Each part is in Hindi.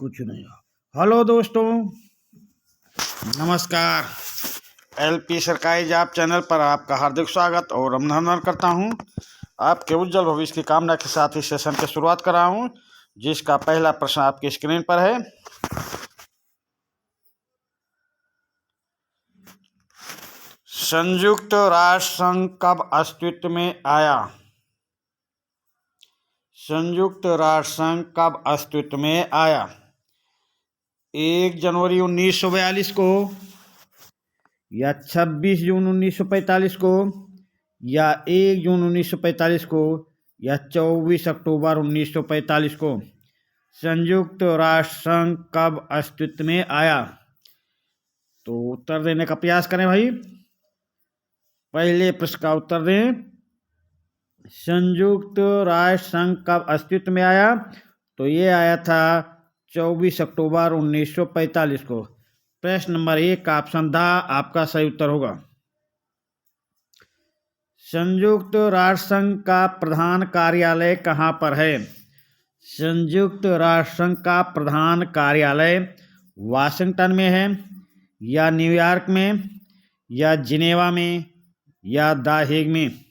कुछ नहीं। हेलो दोस्तों, नमस्कार। एलपी सरकारी जॉब चैनल पर आपका हार्दिक स्वागत और अभिनंदन करता हूं। आपके उज्जवल भविष्य की कामना के साथ इस सेशन की शुरुआत कर रहा हूं, जिसका पहला प्रश्न आपकी स्क्रीन पर है। संयुक्त राष्ट्र संघ कब अस्तित्व में आया? संयुक्त राष्ट्र संघ कब अस्तित्व में आया? 1 जनवरी 1942 को, या 26 जून 1945 को, या 1 जून 1945 को, या 24 अक्टूबर 1945 को। संयुक्त राष्ट्र संघ कब अस्तित्व में आया? तो उत्तर देने का प्रयास करें भाई। पहले प्रश्न का उत्तर दें। संयुक्त राष्ट्र संघ कब अस्तित्व में आया? तो ये आया था 24 अक्टूबर 1945 को। प्रश्न नंबर 1 का ऑप्शन दा आपका सही उत्तर होगा। संयुक्त राष्ट्र संघ का प्रधान कार्यालय कहाँ पर है? संयुक्त राष्ट्र संघ का प्रधान कार्यालय वाशिंगटन में है, या न्यूयॉर्क में, या जिनेवा में, या द हेग में।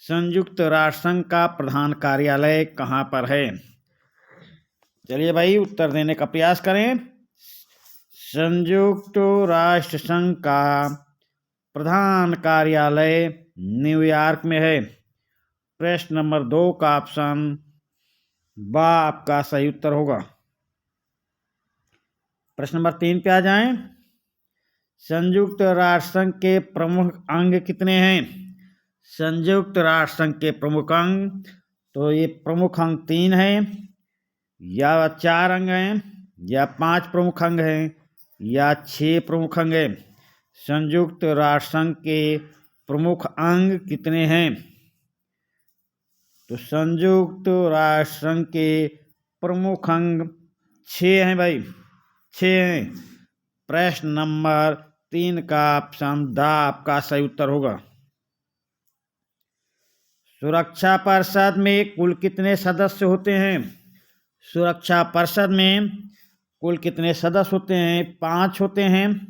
संयुक्त राष्ट्र संघ का प्रधान कार्यालय कहाँ पर है? चलिए भाई उत्तर देने का प्रयास करें। संयुक्त राष्ट्र संघ का प्रधान कार्यालय न्यूयॉर्क में है। प्रश्न नंबर 2 का ऑप्शन बा आपका सही उत्तर होगा। प्रश्न नंबर 3 पे आ जाएं। संयुक्त राष्ट्र संघ के प्रमुख अंग कितने हैं? संयुक्त राष्ट्र संघ के प्रमुख अंग, तो ये प्रमुख अंग 3 हैं, या 4 अंग हैं, या 5 प्रमुख अंग हैं, या 6 प्रमुख अंग हैं। संयुक्त राष्ट्र संघ के प्रमुख अंग कितने हैं? तो संयुक्त राष्ट्र संघ के प्रमुख अंग 6 हैं भाई, 6 हैं। प्रश्न नंबर 3 का ऑप्शन दा आपका सही उत्तर होगा। सुरक्षा परिषद में कुल कितने सदस्य होते हैं? सुरक्षा परिषद में कुल कितने सदस्य होते हैं? 5 होते हैं,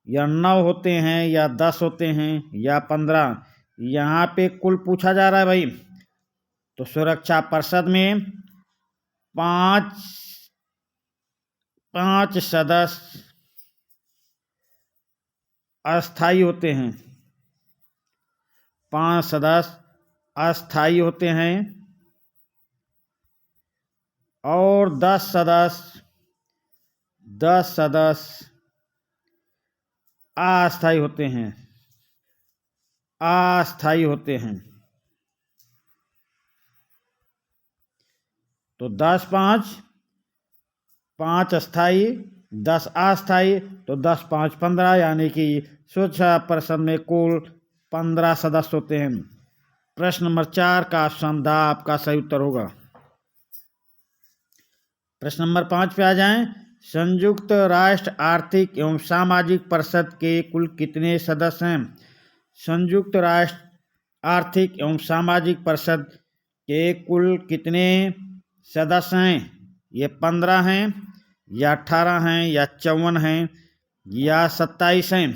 या 9 होते हैं, या 10 होते हैं, या 15? यहाँ पे कुल पूछा जा रहा है भाई। तो सुरक्षा परिषद में 5 सदस्य अस्थायी होते हैं, 5 सदस्य अस्थायी होते हैं, और 10 सदस्य अस्थायी होते हैं, अस्थायी होते हैं। तो 10 5 अस्थायी, 10 अस्थायी, तो 10 5 15, यानी कि सुरक्षा परिषद में कुल 15 सदस्य होते हैं। प्रश्न नंबर 4 का ऑप्शन दा आपका सही उत्तर होगा। प्रश्न नंबर 5 पे आ जाएं। संयुक्त राष्ट्र आर्थिक एवं सामाजिक परिषद के कुल कितने सदस्य हैं? संयुक्त राष्ट्र आर्थिक एवं सामाजिक परिषद के कुल कितने सदस्य हैं? ये 15 हैं, या 18 हैं, या 54 हैं, या 27 हैं?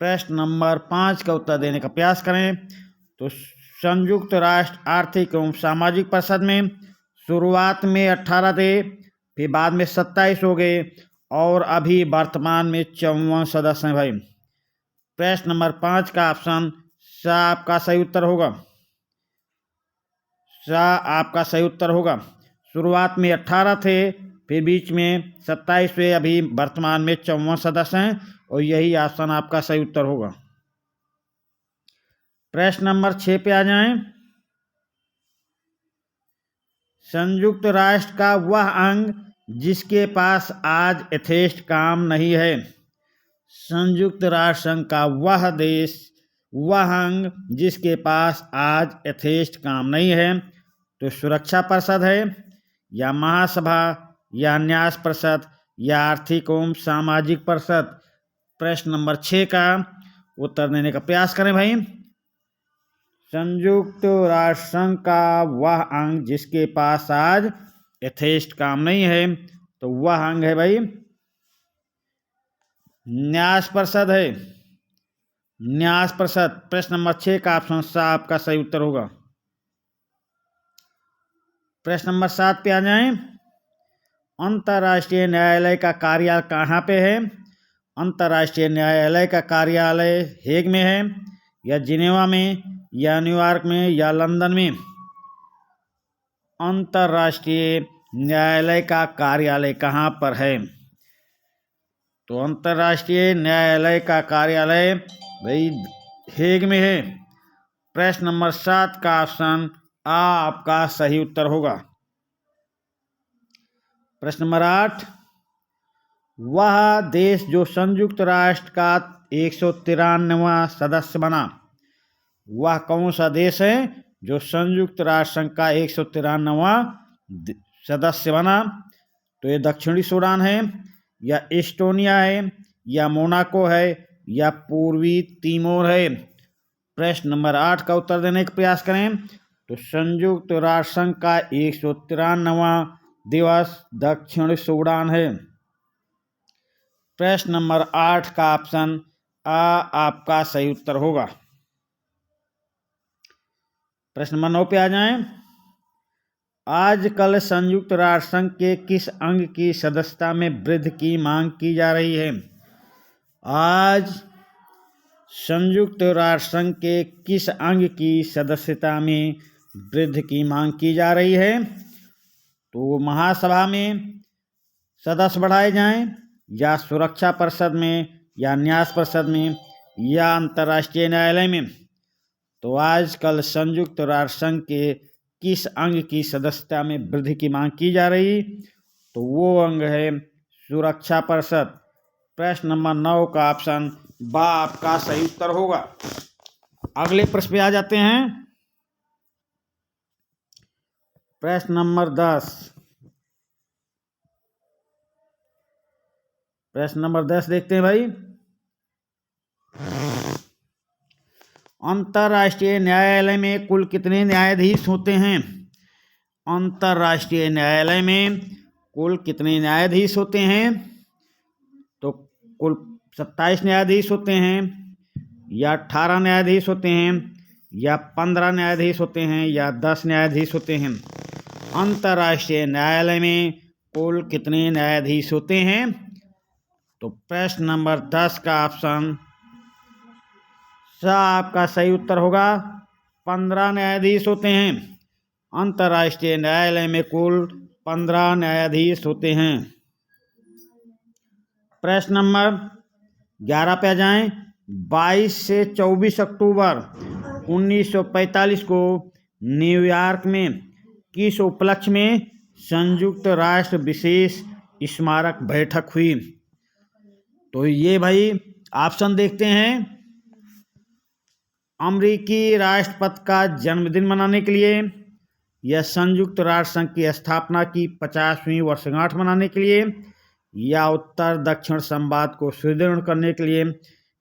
प्रश्न नंबर 5 का उत्तर देने का प्रयास करें। तो संयुक्त राष्ट्र आर्थिक एवं सामाजिक परिषद में शुरुआत में 18 थे, फिर बाद में 27 हो गए, और अभी वर्तमान में 54 सदस्य हैं भाई। प्रश्न नंबर 5 का ऑप्शन सा आपका सही उत्तर होगा। सा आपका सही उत्तर होगा। शुरुआत में 18 थे, फिर बीच में 27 हुए, अभी वर्तमान में 54 सदस्य हैं, और यही ऑप्शन आपका सही उत्तर होगा। प्रश्न नंबर 6 पे आ जाएं। संयुक्त राष्ट्र का वह अंग जिसके पास आज यथेष्ट काम नहीं है। संयुक्त राष्ट्र संघ का वह देश, वह अंग जिसके पास आज यथेष्ट काम नहीं है। तो सुरक्षा परिषद है, या महासभा, या न्यास परिषद, या आर्थिक एवं सामाजिक परिषद? प्रश्न नंबर 6 का उत्तर देने का प्रयास करें भाई। संयुक्त राष्ट्र संघ का वह अंग जिसके पास आज एथेइस्ट काम नहीं है, तो वह अंग है भाई न्यास परिषद है, न्यास परिषद। प्रश्न नंबर 6 का ऑप्शन सा आपका सही उत्तर होगा। प्रश्न नंबर 7 पे आ जाएं। अंतर्राष्ट्रीय न्यायालय का कार्यालय कहाँ पे है? अंतर्राष्ट्रीय न्यायालय का कार्यालय हेग में है, या जिनेवा में, या न्यूयॉर्क में, या लंदन में? अंतर्राष्ट्रीय न्यायालय का कार्यालय कहाँ पर है? तो अंतर्राष्ट्रीय न्यायालय का कार्यालय भाई हेग में है। प्रश्न नंबर 7 का ऑप्शन आ आपका सही उत्तर होगा। प्रश्न नंबर 8, वह देश जो संयुक्त राष्ट्र का 193वां सदस्य बना, वह कौन सा देश है जो संयुक्त राष्ट्र संघ का 193वां सदस्य बना? तो ये दक्षिणी सूडान है, या एस्टोनिया है, या मोनाको है, या पूर्वी तिमोर है? प्रश्न नंबर 8 का उत्तर देने का प्रयास करें। तो संयुक्त राष्ट्र संघ का 193वां दिवस दक्षिण सूडान है। प्रश्न नंबर 8 का ऑप्शन आ आपका सही उत्तर होगा। प्रश्न नंबर 9 पे आ जाएं। आजकल संयुक्त राष्ट्र संघ के किस अंग की सदस्यता में वृद्धि की मांग की जा रही है? आज संयुक्त राष्ट्र संघ के किस अंग की सदस्यता में वृद्धि की मांग की जा रही है? तो महासभा में सदस्य बढ़ाए जाएं, या सुरक्षा परिषद में, या न्यास परिषद में, या अंतर्राष्ट्रीय न्यायालय में? तो आजकल संयुक्त राष्ट्र संघ के किस अंग की सदस्यता में वृद्धि की मांग की जा रही? तो वो अंग है सुरक्षा परिषद। प्रश्न नंबर 9 का ऑप्शन बा आपका सही उत्तर होगा। अगले प्रश्न पे आ जाते हैं। प्रश्न नंबर 10। प्रश्न नंबर 10 देखते हैं भाई। अंतर्राष्ट्रीय न्यायालय में कुल कितने न्यायाधीश होते हैं? अंतर्राष्ट्रीय न्यायालय में कुल कितने न्यायाधीश होते हैं? तो कुल 27 न्यायाधीश होते हैं, या 18 न्यायाधीश होते हैं, या 15 न्यायाधीश होते हैं, या 10 न्यायाधीश होते हैं? अंतर्राष्ट्रीय न्यायालय में कुल कितने न्यायाधीश होते हैं? तो प्रश्न नंबर 10 का ऑप्शन सा आपका सही उत्तर होगा। 15 न्यायाधीश होते हैं। अंतर्राष्ट्रीय न्यायालय में कुल 15 न्यायाधीश होते हैं। प्रश्न नंबर 11 पे आ जाएं। 22 से 24 अक्टूबर 1945 को न्यूयॉर्क में किस उपलक्ष्य में संयुक्त राष्ट्र विशेष स्मारक बैठक हुई? तो ये भाई ऑप्शन देखते हैं। अमेरिकी राष्ट्रपति का जन्मदिन मनाने के लिए, या संयुक्त राष्ट्र संघ की स्थापना की 50वीं वर्षगांठ मनाने के लिए, या उत्तर दक्षिण संवाद को सुदृढ़ करने के लिए,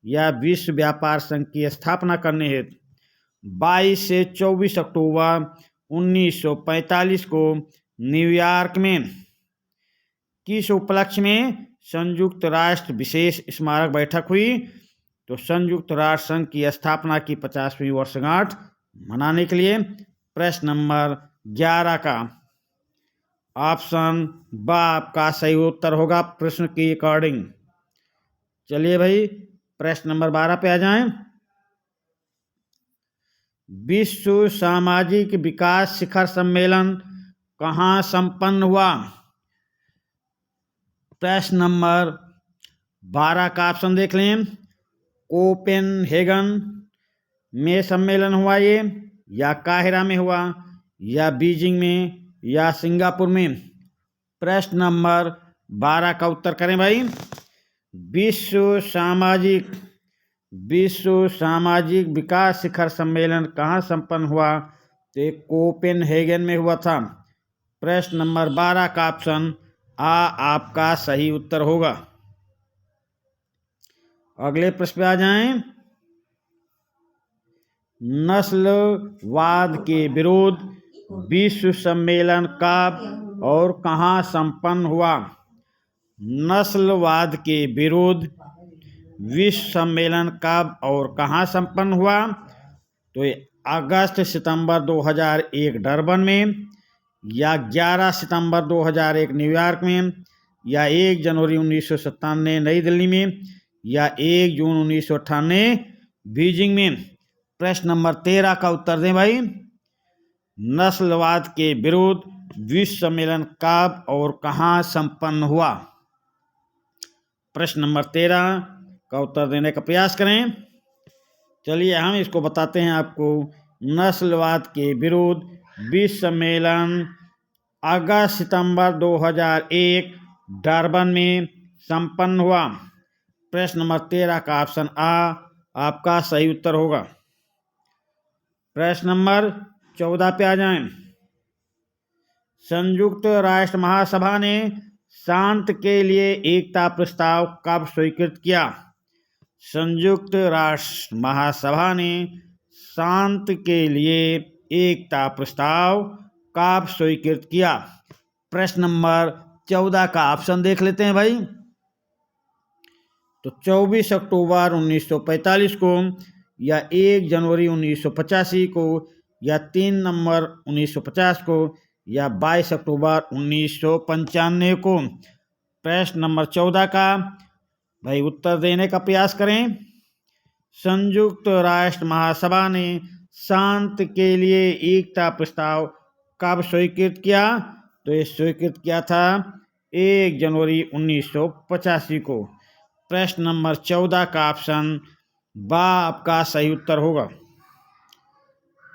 या विश्व व्यापार संघ की स्थापना करने हेतु 22 से 24 अक्टूबर 1945 को न्यूयॉर्क में किस उपलक्ष्य में संयुक्त राष्ट्र विशेष स्मारक बैठक हुई? तो संयुक्त राष्ट्र संघ की स्थापना की 50वीं वर्षगांठ मनाने के लिए। प्रश्न नंबर 11 का ऑप्शन बा आपका सही उत्तर होगा प्रश्न के अकॉर्डिंग। चलिए भाई प्रश्न नंबर 12 पे आ जाएं। विश्व सामाजिक विकास शिखर सम्मेलन कहाँ संपन्न हुआ? प्रश्न नंबर 12 का ऑप्शन देख लें। कोपेनहेगन में सम्मेलन हुआ ये, या काहिरा में हुआ, या बीजिंग में, या सिंगापुर में? प्रश्न नंबर 12 का उत्तर करें भाई। विश्व सामाजिक विकास शिखर सम्मेलन कहाँ संपन्न हुआ? तो कोपेनहेगन में हुआ था। प्रश्न नंबर 12 का ऑप्शन आ आपका सही उत्तर होगा। अगले प्रश्न पे आ जाएं। नस्लवाद के विरोध विश्व सम्मेलन कब और कहाँ संपन्न हुआ? नस्लवाद के विरुद्ध विश्व सम्मेलन कब और कहाँ संपन्न हुआ? तो ये अगस्त सितंबर 2001 डरबन में, या 11 सितंबर 2001 न्यूयॉर्क में, या 1 जनवरी 1997 नई दिल्ली में, या 1 जून 1998 बीजिंग में। प्रश्न नंबर 13 का उत्तर दें भाई। नस्लवाद के विरुद्ध विश्व सम्मेलन कब और कहाँ संपन्न हुआ? प्रश्न नंबर 13 का उत्तर देने का प्रयास करें। चलिए हम इसको बताते हैं आपको। नस्लवाद के विरुद्ध विश्व सम्मेलन अगस्त सितंबर 2001 डरबन में संपन्न हुआ। प्रश्न नंबर 13 का ऑप्शन आ आपका सही उत्तर होगा। प्रश्न नंबर 14 पे आ जाएं। संयुक्त राष्ट्र महासभा ने शांति के लिए एकता प्रस्ताव कब स्वीकृत किया? संयुक्त राष्ट्र महासभा ने शांति के लिए एकता प्रस्ताव कब स्वीकृत किया? प्रश्न नंबर 14 का ऑप्शन देख लेते हैं भाई। तो 24 अक्टूबर 1945 को, या 1 जनवरी 1985 को, या 3 नवंबर 1950 को, या 22 अक्टूबर 1995 को। प्रश्न नंबर 14 का भाई उत्तर देने का प्रयास करें। संयुक्त राष्ट्र महासभा ने शांति के लिए एकता प्रस्ताव कब स्वीकृत किया? तो ये स्वीकृत किया था 1 जनवरी 1985 को। प्रश्न नंबर 14 का ऑप्शन बा आपका सही उत्तर होगा।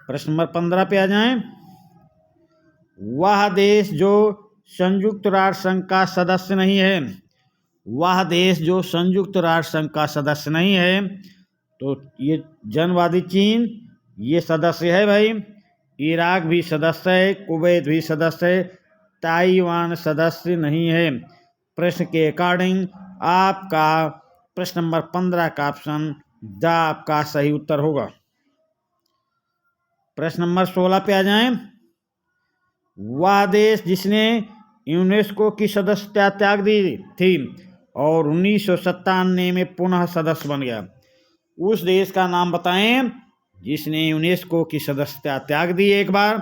प्रश्न नंबर 15 पे आ जाएं। वह देश जो संयुक्त राष्ट्र संघ का सदस्य नहीं है, वह देश जो संयुक्त राष्ट्र संघ का सदस्य नहीं है, तो ये जनवादी चीन ये सदस्य है भाई। इराक भी सदस्य है, कुवैत भी सदस्य है, ताइवान सदस्य नहीं है। प्रश्न के अकॉर्डिंग आपका प्रश्न नंबर 15 का ऑप्शन द आपका सही उत्तर होगा। प्रश्न नंबर 16 पे आ जाएं। वह देश जिसने यूनेस्को की सदस्यता त्याग दी थी और 1997 में पुनः सदस्य बन गया, उस देश का नाम बताएं जिसने यूनेस्को की सदस्यता त्याग दी एक बार,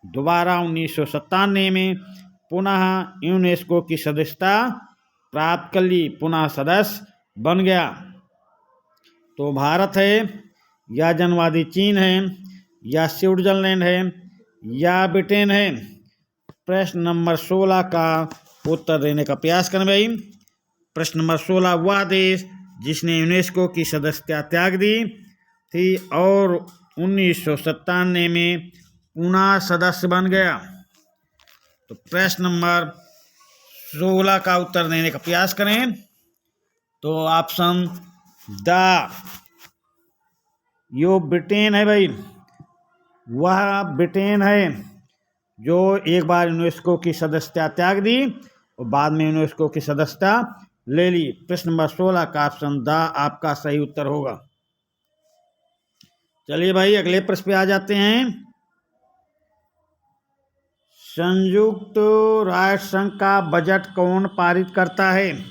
दोबारा 1997 में पुनः यूनेस्को की सदस्यता प्राप्त कर ली, पुनः सदस्य बन गया। तो भारत है, या जनवादी चीन है, या स्विट्जरलैंड है, या ब्रिटेन है। प्रश्न नंबर 16 का उत्तर देने का प्रयास करें भाई। प्रश्न नंबर 16, वह देश जिसने यूनेस्को की सदस्यता त्याग दी थी और 1997 में पुनः सदस्य बन गया। तो प्रश्न नंबर 16 का उत्तर देने का प्रयास करें। तो ऑप्शन द यो ब्रिटेन है भाई। वह ब्रिटेन है जो एक बार यूनेस्को की सदस्यता त्याग दी और बाद में यूनेस्को की सदस्यता ले ली। प्रश्न नंबर 16 का ऑप्शन द आपका सही उत्तर होगा। चलिए भाई अगले प्रश्न पे आ जाते हैं। संयुक्त राष्ट्र संघ का बजट कौन पारित करता है?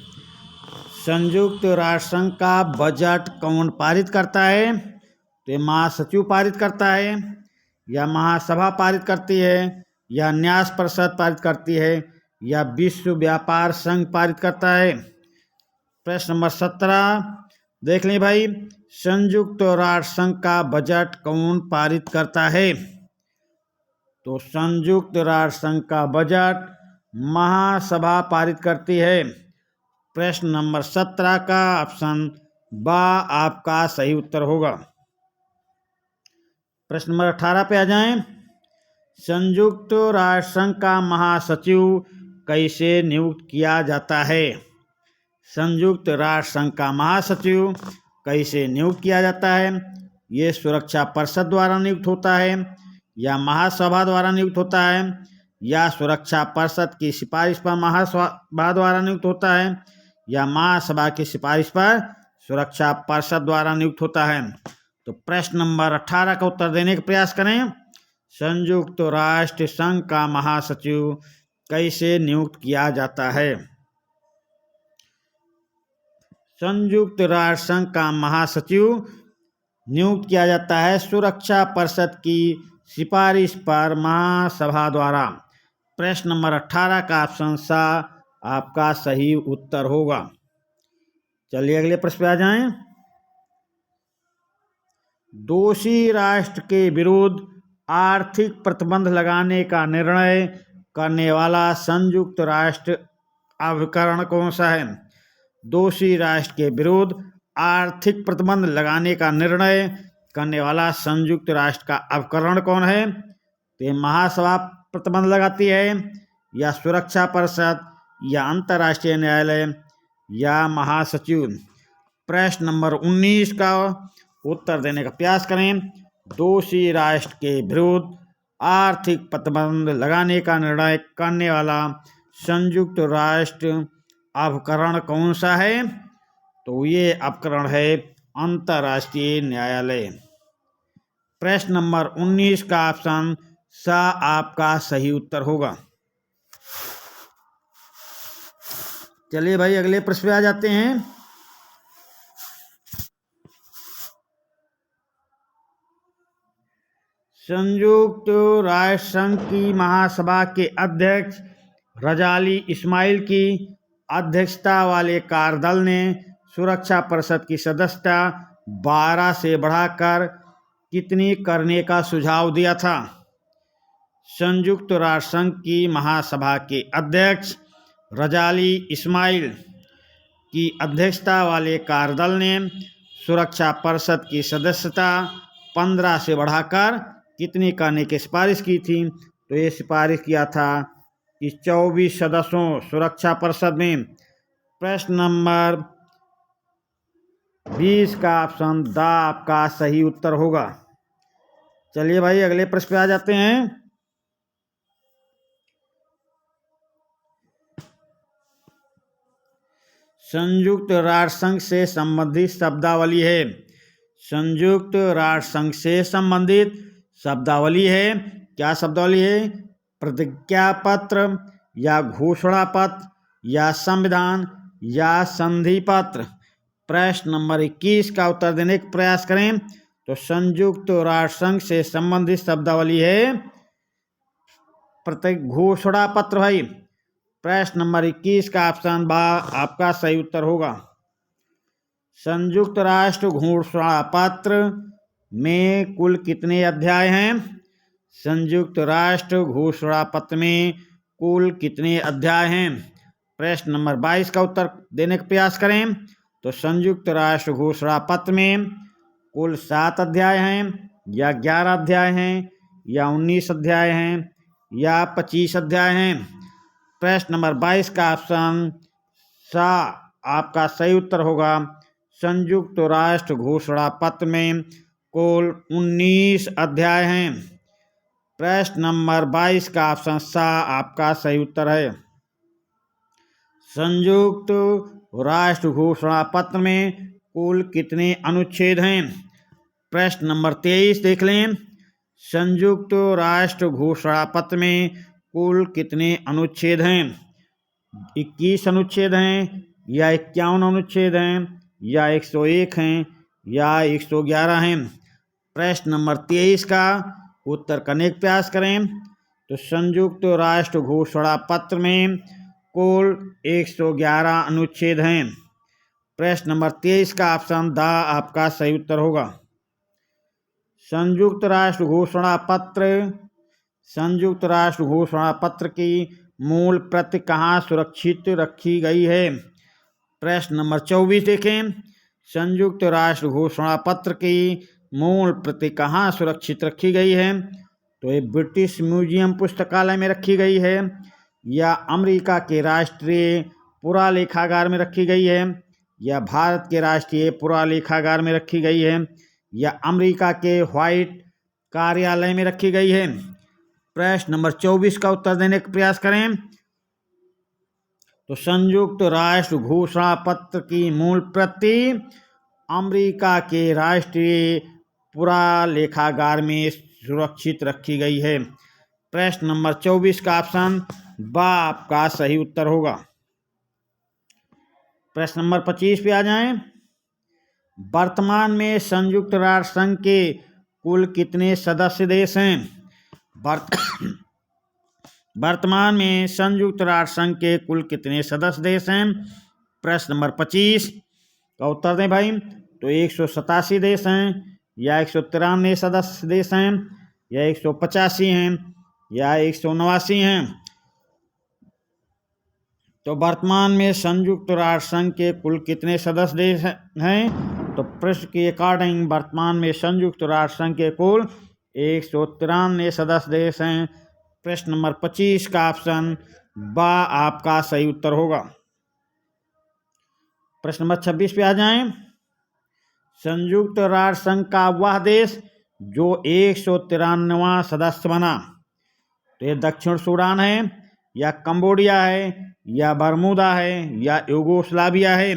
संयुक्त राष्ट्र संघ का बजट कौन पारित करता है? तो ये महासचिव पारित करता है, या महासभा पारित करती है, या न्यास परिषद पारित करती है, या विश्व व्यापार संघ पारित करता है। प्रश्न नंबर 17 देख लें भाई। संयुक्त राष्ट्र संघ का बजट कौन पारित करता है? तो संयुक्त राष्ट्र संघ का बजट महासभा पारित करती है। प्रश्न नंबर 17 का ऑप्शन बा आपका सही उत्तर होगा। प्रश्न नंबर 18 पे आ जाएं। संयुक्त राष्ट्र संघ का महासचिव कैसे नियुक्त किया जाता है? संयुक्त राष्ट्र संघ का महासचिव कैसे नियुक्त किया जाता है? ये सुरक्षा परिषद द्वारा नियुक्त होता है, या महासभा द्वारा नियुक्त होता है, या सुरक्षा परिषद की सिफारिश पर महासभा द्वारा नियुक्त होता है, या महासभा की सिफारिश पर सुरक्षा परिषद द्वारा नियुक्त होता है। तो प्रश्न नंबर 18 का उत्तर देने का प्रयास करें। संयुक्त राष्ट्र संघ का महासचिव कैसे नियुक्त किया जाता है? संयुक्त राष्ट्र संघ का महासचिव नियुक्त किया जाता है सुरक्षा परिषद की सिफारिश पर महासभा द्वारा। प्रश्न नंबर 18 का ऑप्शन सा आपका सही उत्तर होगा। चलिए अगले प्रश्न पे आ जाएं। दोषी राष्ट्र के विरुद्ध आर्थिक प्रतिबंध लगाने का निर्णय करने वाला संयुक्त राष्ट्र अभिकरण कौन सा है? दोषी राष्ट्र के विरुद्ध आर्थिक प्रतिबंध लगाने का निर्णय करने वाला संयुक्त राष्ट्र का अभिकरण कौन है? तो ये महासभा प्रतिबंध लगाती है, या सुरक्षा परिषद, या अंतर्राष्ट्रीय न्यायालय, या महासचिव। प्रश्न नंबर 19 का उत्तर देने का प्रयास करें। दोषी राष्ट्र के विरुद्ध आर्थिक प्रतिबंध लगाने का निर्णय करने वाला संयुक्त राष्ट्र अभिकरण कौन सा है? तो ये अभिकरण है अंतर्राष्ट्रीय न्यायालय। प्रश्न नंबर 19 का ऑप्शन सा आपका सही उत्तर होगा। चलिए भाई अगले प्रश्न पे आ जाते हैं। संयुक्त राष्ट्र संघ की महासभा के अध्यक्ष रजाली इस्माइल की अध्यक्षता वाले कार्यदल ने सुरक्षा परिषद की सदस्यता 12 से बढ़ाकर कितनी करने का सुझाव दिया था? संयुक्त राष्ट्र संघ की महासभा के अध्यक्ष रजाली इस्माइल की अध्यक्षता वाले कार्यदल ने सुरक्षा परिषद की सदस्यता 15 से बढ़ाकर कितनी करने की सिफारिश की थी? तो ये सिफारिश किया था कि 24 सदस्यों सुरक्षा परिषद में। प्रश्न नंबर 20 का ऑप्शन द आपका सही उत्तर होगा। चलिए भाई अगले प्रश्न पे आ जाते हैं। संयुक्त राष्ट्र संघ से संबंधित शब्दावली है। संयुक्त राष्ट्र संघ से संबंधित शब्दावली है। क्या शब्दावली है? प्रतिज्ञा पत्र, या घोषणा पत्र, या संविधान, या संधि पत्र। प्रश्न नंबर 21 का उत्तर देने का प्रयास करें। तो संयुक्त राष्ट्र संघ से संबंधित शब्दावली है घोषणा पत्र भाई। प्रश्न नंबर 21 का ऑप्शन बा आपका सही उत्तर होगा। संयुक्त राष्ट्र घोषणा पत्र में कुल कितने अध्याय हैं? संयुक्त राष्ट्र घोषणा पत्र में कुल कितने अध्याय हैं? प्रश्न नंबर 22 का उत्तर देने का प्रयास करें। तो संयुक्त राष्ट्र घोषणा पत्र में कुल 7 अध्याय हैं, या 11 अध्याय हैं, या 19 अध्याय हैं, या 25 अध्याय हैं। प्रश्न नंबर 22 का ऑप्शन सा आपका सही उत्तर होगा। संयुक्त राष्ट्र घोषणा पत्र में कुल 19 अध्याय हैं। प्रश्न नंबर 22 का ऑप्शन सा आपका सही उत्तर है। संयुक्त राष्ट्र घोषणा पत्र में कुल कितने अनुच्छेद हैं? प्रश्न नंबर 23 देख लें। संयुक्त राष्ट्र घोषणा पत्र में कुल कितने अनुच्छेद हैं? 21 अनुच्छेद हैं, या 51 अनुच्छेद हैं, या 101 हैं, या 111 हैं। प्रश्न नंबर 23 का उत्तर करने का प्रयास करें। तो संयुक्त राष्ट्र घोषणा पत्र में कुल 111 अनुच्छेद हैं। प्रश्न नंबर 23 का ऑप्शन द आपका सही उत्तर होगा। संयुक्त राष्ट्र घोषणा पत्र की मूल प्रति कहाँ सुरक्षित रखी गई है? प्रश्न नंबर 24 देखें। संयुक्त राष्ट्र घोषणा पत्र की मूल प्रति कहाँ सुरक्षित रखी गई है? तो ये ब्रिटिश म्यूजियम पुस्तकालय में रखी गई है, या अमेरिका के राष्ट्रीय पुरालेखागार में रखी गई है, या भारत के राष्ट्रीय पुरालेखागार में रखी गई है, या अमेरिका के व्हाइट कार्यालय में रखी गई है। प्रश्न नंबर 24 का उत्तर देने का प्रयास करें। तो संयुक्त राष्ट्र घोषणा पत्र की मूल प्रति अमेरिका के राष्ट्रीय पुरालेखागार में सुरक्षित रखी गई है। प्रश्न नंबर 24 का ऑप्शन ब आपका सही उत्तर होगा। प्रश्न नंबर 25 पे आ जाएं। वर्तमान में संयुक्त राष्ट्र संघ के कुल कितने सदस्य देश हैं? वर्तमान में संयुक्त राष्ट्र संघ के कुल कितने सदस्य देश हैं? प्रश्न नंबर 25 का उत्तर दें भाई। तो 187 देश हैं, या 193 सदस्य देश हैं, या 185 हैं, या 189 हैं। तो वर्तमान में संयुक्त राष्ट्र संघ के कुल कितने सदस्य देश हैं? तो प्रश्न के अकॉर्डिंग वर्तमान में संयुक्त राष्ट्र संघ के कुल 193 सदस्य देश हैं। प्रश्न नंबर 25 का ऑप्शन ब आपका सही उत्तर होगा। प्रश्न नंबर 26 पे आ जाएं। संयुक्त राष्ट्र संघ का वह देश जो 193वां सदस्य बना, तो ये दक्षिण सूडान है, या कंबोडिया है, या बरमूदा है, या यूगोस्लाविया है।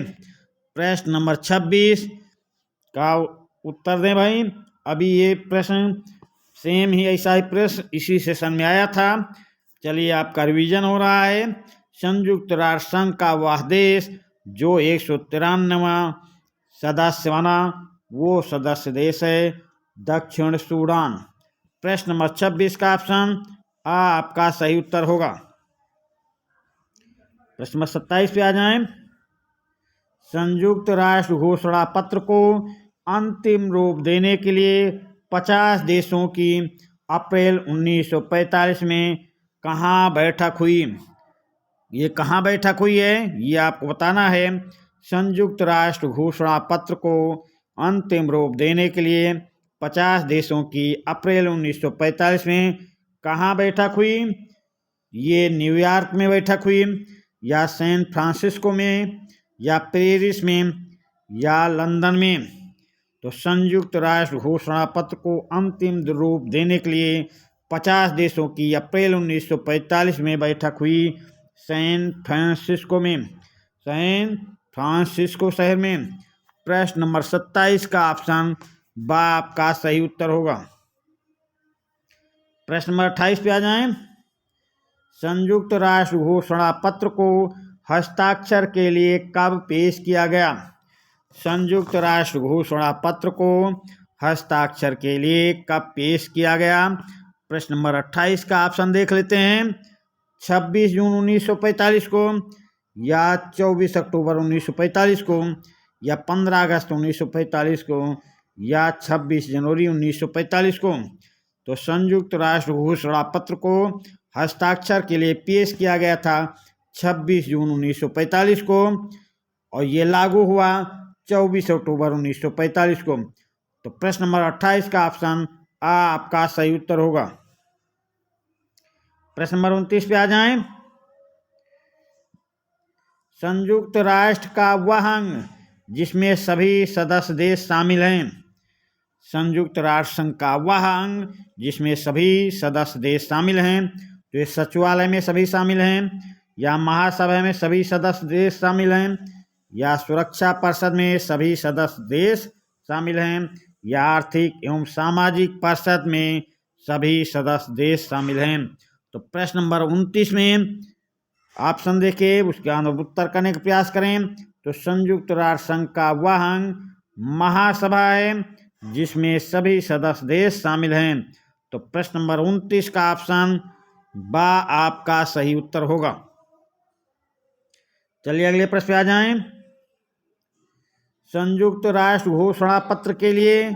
प्रश्न नंबर 26 का उत्तर दें भाई। अभी ये प्रश्न सेम ही ऐसा ही प्रश्न इसी सेशन में आया था। चलिए आपका रिवीजन हो रहा है। संयुक्त राष्ट्र संघ का वह देश जो 193वां सदस्य बना, वो सदस्य देश है दक्षिण सूडान। प्रश्न नंबर 26 का ऑप्शन आ आपका सही उत्तर होगा। प्रश्न नंबर 27 पे आ जाएं। संयुक्त राष्ट्र घोषणा पत्र को अंतिम रूप देने के लिए 50 देशों की अप्रैल 1945 में कहाँ बैठक हुई? ये कहाँ बैठक हुई है ये आपको बताना है। संयुक्त राष्ट्र घोषणा पत्र को अंतिम रूप देने के लिए 50 देशों की अप्रैल 1945 में कहाँ बैठक हुई? ये न्यूयॉर्क में बैठक हुई, या सैन फ्रांसिस्को में, या पेरिस में, या लंदन में। तो संयुक्त राष्ट्र घोषणा पत्र को अंतिम रूप देने के लिए 50 देशों की अप्रैल 1945 में बैठक हुई सैन फ्रांसिस्को में, सैन फ्रांसिस्को शहर में। प्रश्न नंबर 27 का ऑप्शन ब आपका सही उत्तर होगा। प्रश्न नंबर 28 पे आ जाएं। संयुक्त राष्ट्र घोषणा पत्र को हस्ताक्षर के लिए कब पेश किया गया? संयुक्त राष्ट्र घोषणा पत्र को हस्ताक्षर के लिए कब पेश किया गया? प्रश्न नंबर 28 का ऑप्शन देख लेते हैं। 26 जून 1945 को, या 24 अक्टूबर 1945 को, या 15 अगस्त 1945 को, या 26 जनवरी 1945 को। तो संयुक्त राष्ट्र घोषणा पत्र को हस्ताक्षर के लिए पेश किया गया था 26 जून 1945 को, और ये लागू हुआ 24 अक्टूबर 1945 को। तो प्रश्न नंबर 28 का ऑप्शन आ आपका सही उत्तर होगा। प्रश्न नंबर 29 पे आ जाएं। संयुक्त राष्ट्र का वह अंग जिसमें सभी सदस्य देश शामिल हैं। संयुक्त राष्ट्र संघ का वह अंग जिसमें सभी सदस्य देश शामिल हैं। तो ये सचिवालय में सभी शामिल हैं, या महासभा में सभी सदस्य देश शामिल हैं, या सुरक्षा परिषद में सभी सदस्य देश शामिल हैं, या आर्थिक एवं सामाजिक परिषद में सभी सदस्य देश शामिल हैं। तो प्रश्न नंबर 29 में ऑप्शन देके उसके अंदर उत्तर करने का प्रयास करें। तो संयुक्त राष्ट्र संघ का वह अंग महासभा है जिसमें सभी सदस्य देश शामिल हैं। तो प्रश्न नंबर 29 का ऑप्शन ब आपका सही उत्तर होगा। चलिए अगले प्रश्न पे आ जाएं। संयुक्त राष्ट्र घोषणा पत्र के लिए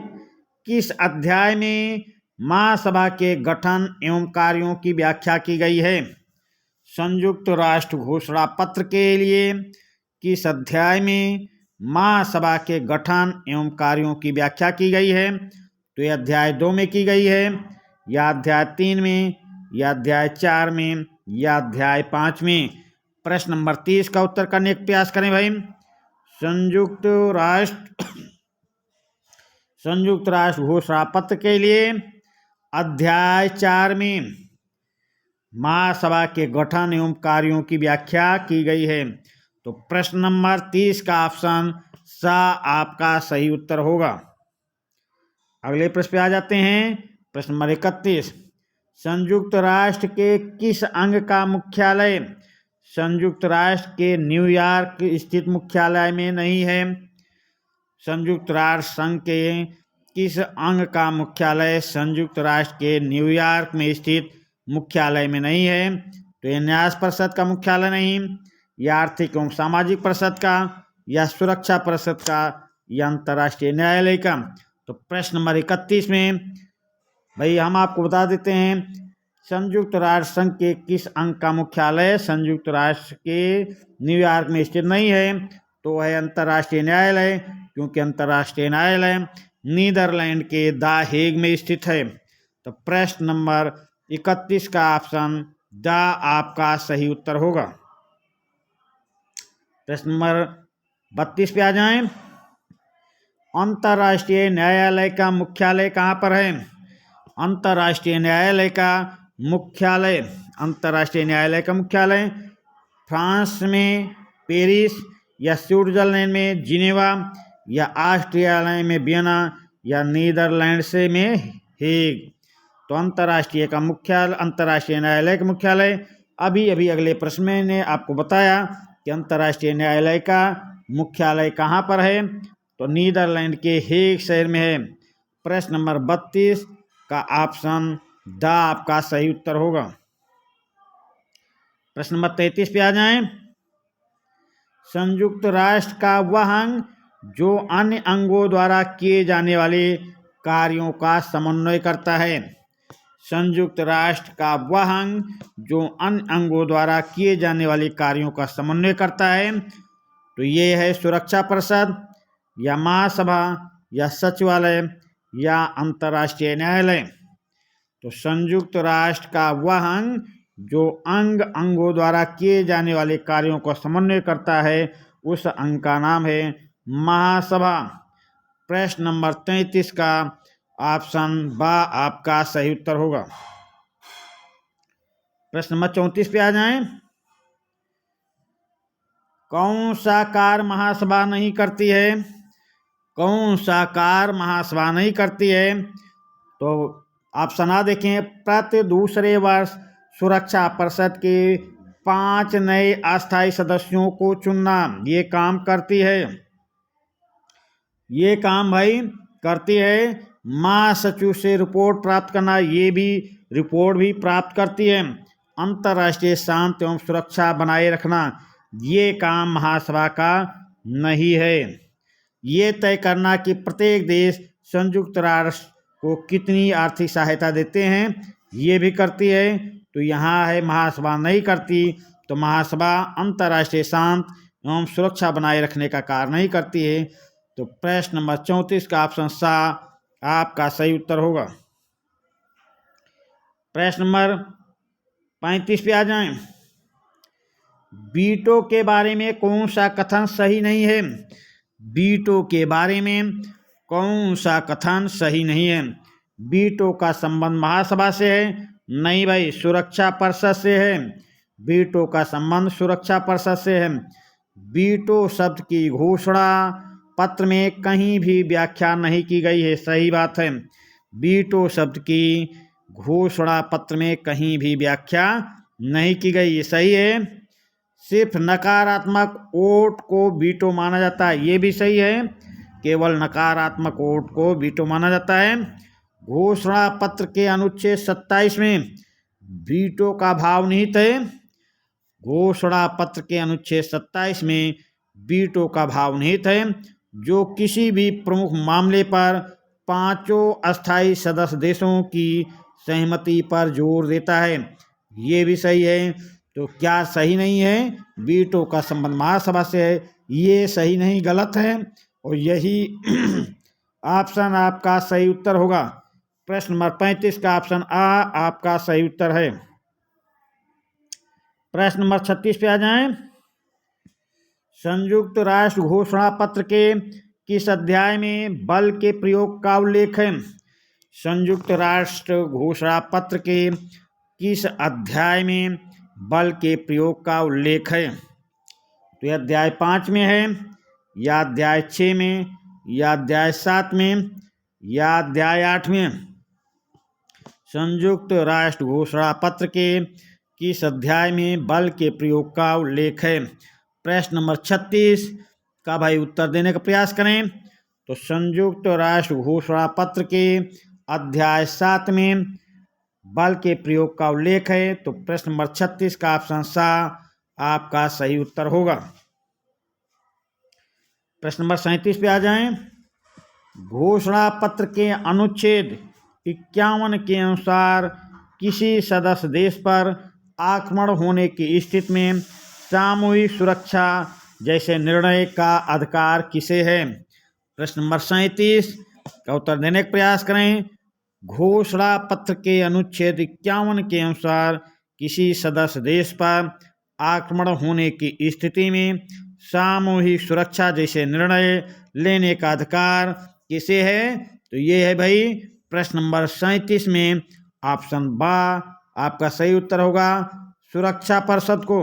किस अध्याय में महासभा के गठन एवं कार्यों की व्याख्या की गई है? संयुक्त राष्ट्र घोषणा पत्र के लिए किस अध्याय में महासभा के गठन एवं कार्यों की व्याख्या की गई है? तो यह अध्याय 2 में की गई है, या अध्याय 3 में, या अध्याय 4 में, या अध्याय 5 में। प्रश्न नंबर 30 का उत्तर करने का प्रयास करें भाई। संयुक्त राष्ट्र घोषणा पत्र के लिए अध्याय 4 में महासभा के गठन एवं कार्यों की व्याख्या की गई है। तो प्रश्न नंबर 30 का ऑप्शन सा आपका सही उत्तर होगा। अगले प्रश्न पे आ जाते हैं। प्रश्न नंबर 31। संयुक्त राष्ट्र के किस अंग का मुख्यालय संयुक्त राष्ट्र के न्यूयॉर्क स्थित मुख्यालय में नहीं है? संयुक्त राष्ट्र संघ के किस अंग का मुख्यालय संयुक्त राष्ट्र के न्यूयॉर्क में स्थित मुख्यालय में नहीं है? तो ये न्याय परिषद का मुख्यालय नहीं, या आर्थिक एवं सामाजिक परिषद का, या सुरक्षा परिषद का, या अंतर्राष्ट्रीय न्यायालय का। तो प्रश्न नंबर 31 में भाई हम आपको बता देते हैं, संयुक्त राष्ट्र संघ के किस अंग का मुख्यालय संयुक्त राष्ट्र के न्यूयॉर्क में स्थित नहीं है? तो है अंतर्राष्ट्रीय न्यायालय, क्योंकि अंतर्राष्ट्रीय न्यायालय नीदरलैंड के द हेग में स्थित है। तो प्रश्न नंबर 31 का ऑप्शन द आपका सही उत्तर होगा। प्रश्न नंबर 32 पे आ जाएं। अंतर्राष्ट्रीय न्यायालय का मुख्यालय कहाँ पर है? अंतर्राष्ट्रीय न्यायालय का मुख्यालय फ्रांस में पेरिस, या स्विट्जरलैंड में जिनेवा, या ऑस्ट्रिया में वियना, या नीदरलैंड में हेग। तो अंतर्राष्ट्रीय न्यायालय का मुख्यालय अभी अगले प्रश्न में ने आपको बताया कि अंतर्राष्ट्रीय न्यायालय का मुख्यालय कहाँ पर है? तो नीदरलैंड के हेग शहर में है। प्रश्न नंबर 32 का ऑप्शन द आपका सही उत्तर होगा। प्रश्न नंबर 33 पे आ जाएं। संयुक्त राष्ट्र का वह अंग जो अन्य अंगों द्वारा किए जाने वाले कार्यों का समन्वय करता है। संयुक्त राष्ट्र का वह अंग जो अन्य अंगों द्वारा किए जाने वाले कार्यों का समन्वय करता है। तो ये है सुरक्षा परिषद, या महासभा, या सचिवालय, या अंतर्राष्ट्रीय न्यायालय। तो संयुक्त राष्ट्र का वह अंग जो अंगों द्वारा किए जाने वाले कार्यों का समन्वय करता है, उस अंग का नाम है महासभा। प्रश्न नंबर 33 का ऑप्शन ब आपका सही उत्तर होगा। प्रश्न नंबर 34 पे आ जाएं। कौन सा कार्य महासभा नहीं करती है? कौन सा कार्य महासभा नहीं करती है? तो ऑप्शन आ देखें। प्रति दूसरे वर्ष सुरक्षा परिषद के 5 नए अस्थायी सदस्यों को चुनना, ये काम करती है। ये काम भाई करती है। महासचिव से रिपोर्ट प्राप्त करना, ये भी रिपोर्ट भी प्राप्त करती है। अंतर्राष्ट्रीय शांति एवं सुरक्षा बनाए रखना, ये काम महासभा का नहीं है। ये तय करना कि प्रत्येक देश संयुक्त राष्ट्र को कितनी आर्थिक सहायता देते हैं, ये भी करती है। तो यहाँ है महासभा नहीं करती। तो महासभा अंतर्राष्ट्रीय शांति एवं सुरक्षा बनाए रखने का कार्य नहीं करती है। तो प्रश्न नंबर 34 का ऑप्शन सा आपका सही उत्तर होगा। प्रश्न नंबर 35 पे आ जाएं। वीटो के बारे में कौन सा कथन सही नहीं है? वीटो के बारे में कौन सा कथन सही नहीं है? वीटो का संबंध महासभा से है? नहीं भाई, सुरक्षा परिषद से है। वीटो का संबंध सुरक्षा परिषद से है। वीटो शब्द की घोषणा पत्र में कहीं भी व्याख्या नहीं की गई है। सही बात है। वीटो शब्द की घोषणा पत्र में कहीं भी व्याख्या नहीं की गई, ये सही है। सिर्फ नकारात्मक वोट को वीटो माना जाता है, ये भी सही है। केवल नकारात्मक वोट को वीटो माना जाता है। घोषणा पत्र के अनुच्छेद 27 में वीटो का भाव निहित है। घोषणा पत्र के अनुच्छेद 27 में वीटो का भाव निहित है, जो किसी भी प्रमुख मामले पर 5 अस्थायी सदस्य देशों की सहमति पर जोर देता है, ये भी सही है। तो क्या सही नहीं है? वीटो का संबंध महासभा से है, ये सही नहीं, गलत है। और यही ऑप्शन आपका सही उत्तर होगा। प्रश्न नंबर 35 का ऑप्शन आ आपका सही उत्तर है। प्रश्न नंबर 36 पे आ जाएं। संयुक्त राष्ट्र घोषणा पत्र के किस अध्याय में बल के प्रयोग का उल्लेख है? संयुक्त राष्ट्र घोषणा पत्र के किस अध्याय में बल के प्रयोग का उल्लेख है? तो यह अध्याय 5 में है, या अध्याय 6 में, या अध्याय 7 में, या अध्याय 8 में? संयुक्त राष्ट्र घोषणा पत्र के किस अध्याय में बल के प्रयोग का उल्लेख है? प्रश्न नंबर 36 का भाई उत्तर देने का प्रयास करें। तो संयुक्त राष्ट्र घोषणा पत्र के अध्याय 7 में बल के प्रयोग का उल्लेख है। तो प्रश्न नंबर 36 का ऑप्शन सा आपका सही उत्तर होगा। प्रश्न नंबर 37 पे आ जाएं। घोषणा पत्र के अनुच्छेद 51 के अनुसार किसी सदस्य देश पर आक्रमण होने की स्थिति में सामूहिक सुरक्षा जैसे निर्णय का अधिकार किसे है? प्रश्न नंबर 37 का उत्तर देने का प्रयास करें। घोषणा पत्र के अनुच्छेद 51 के अनुसार किसी सदस्य देश पर आक्रमण होने की स्थिति में सामूहिक सुरक्षा जैसे निर्णय लेने का अधिकार किसे है? तो ये है भाई प्रश्न नंबर 37 में ऑप्शन बा आपका सही उत्तर होगा। सुरक्षा परिषद को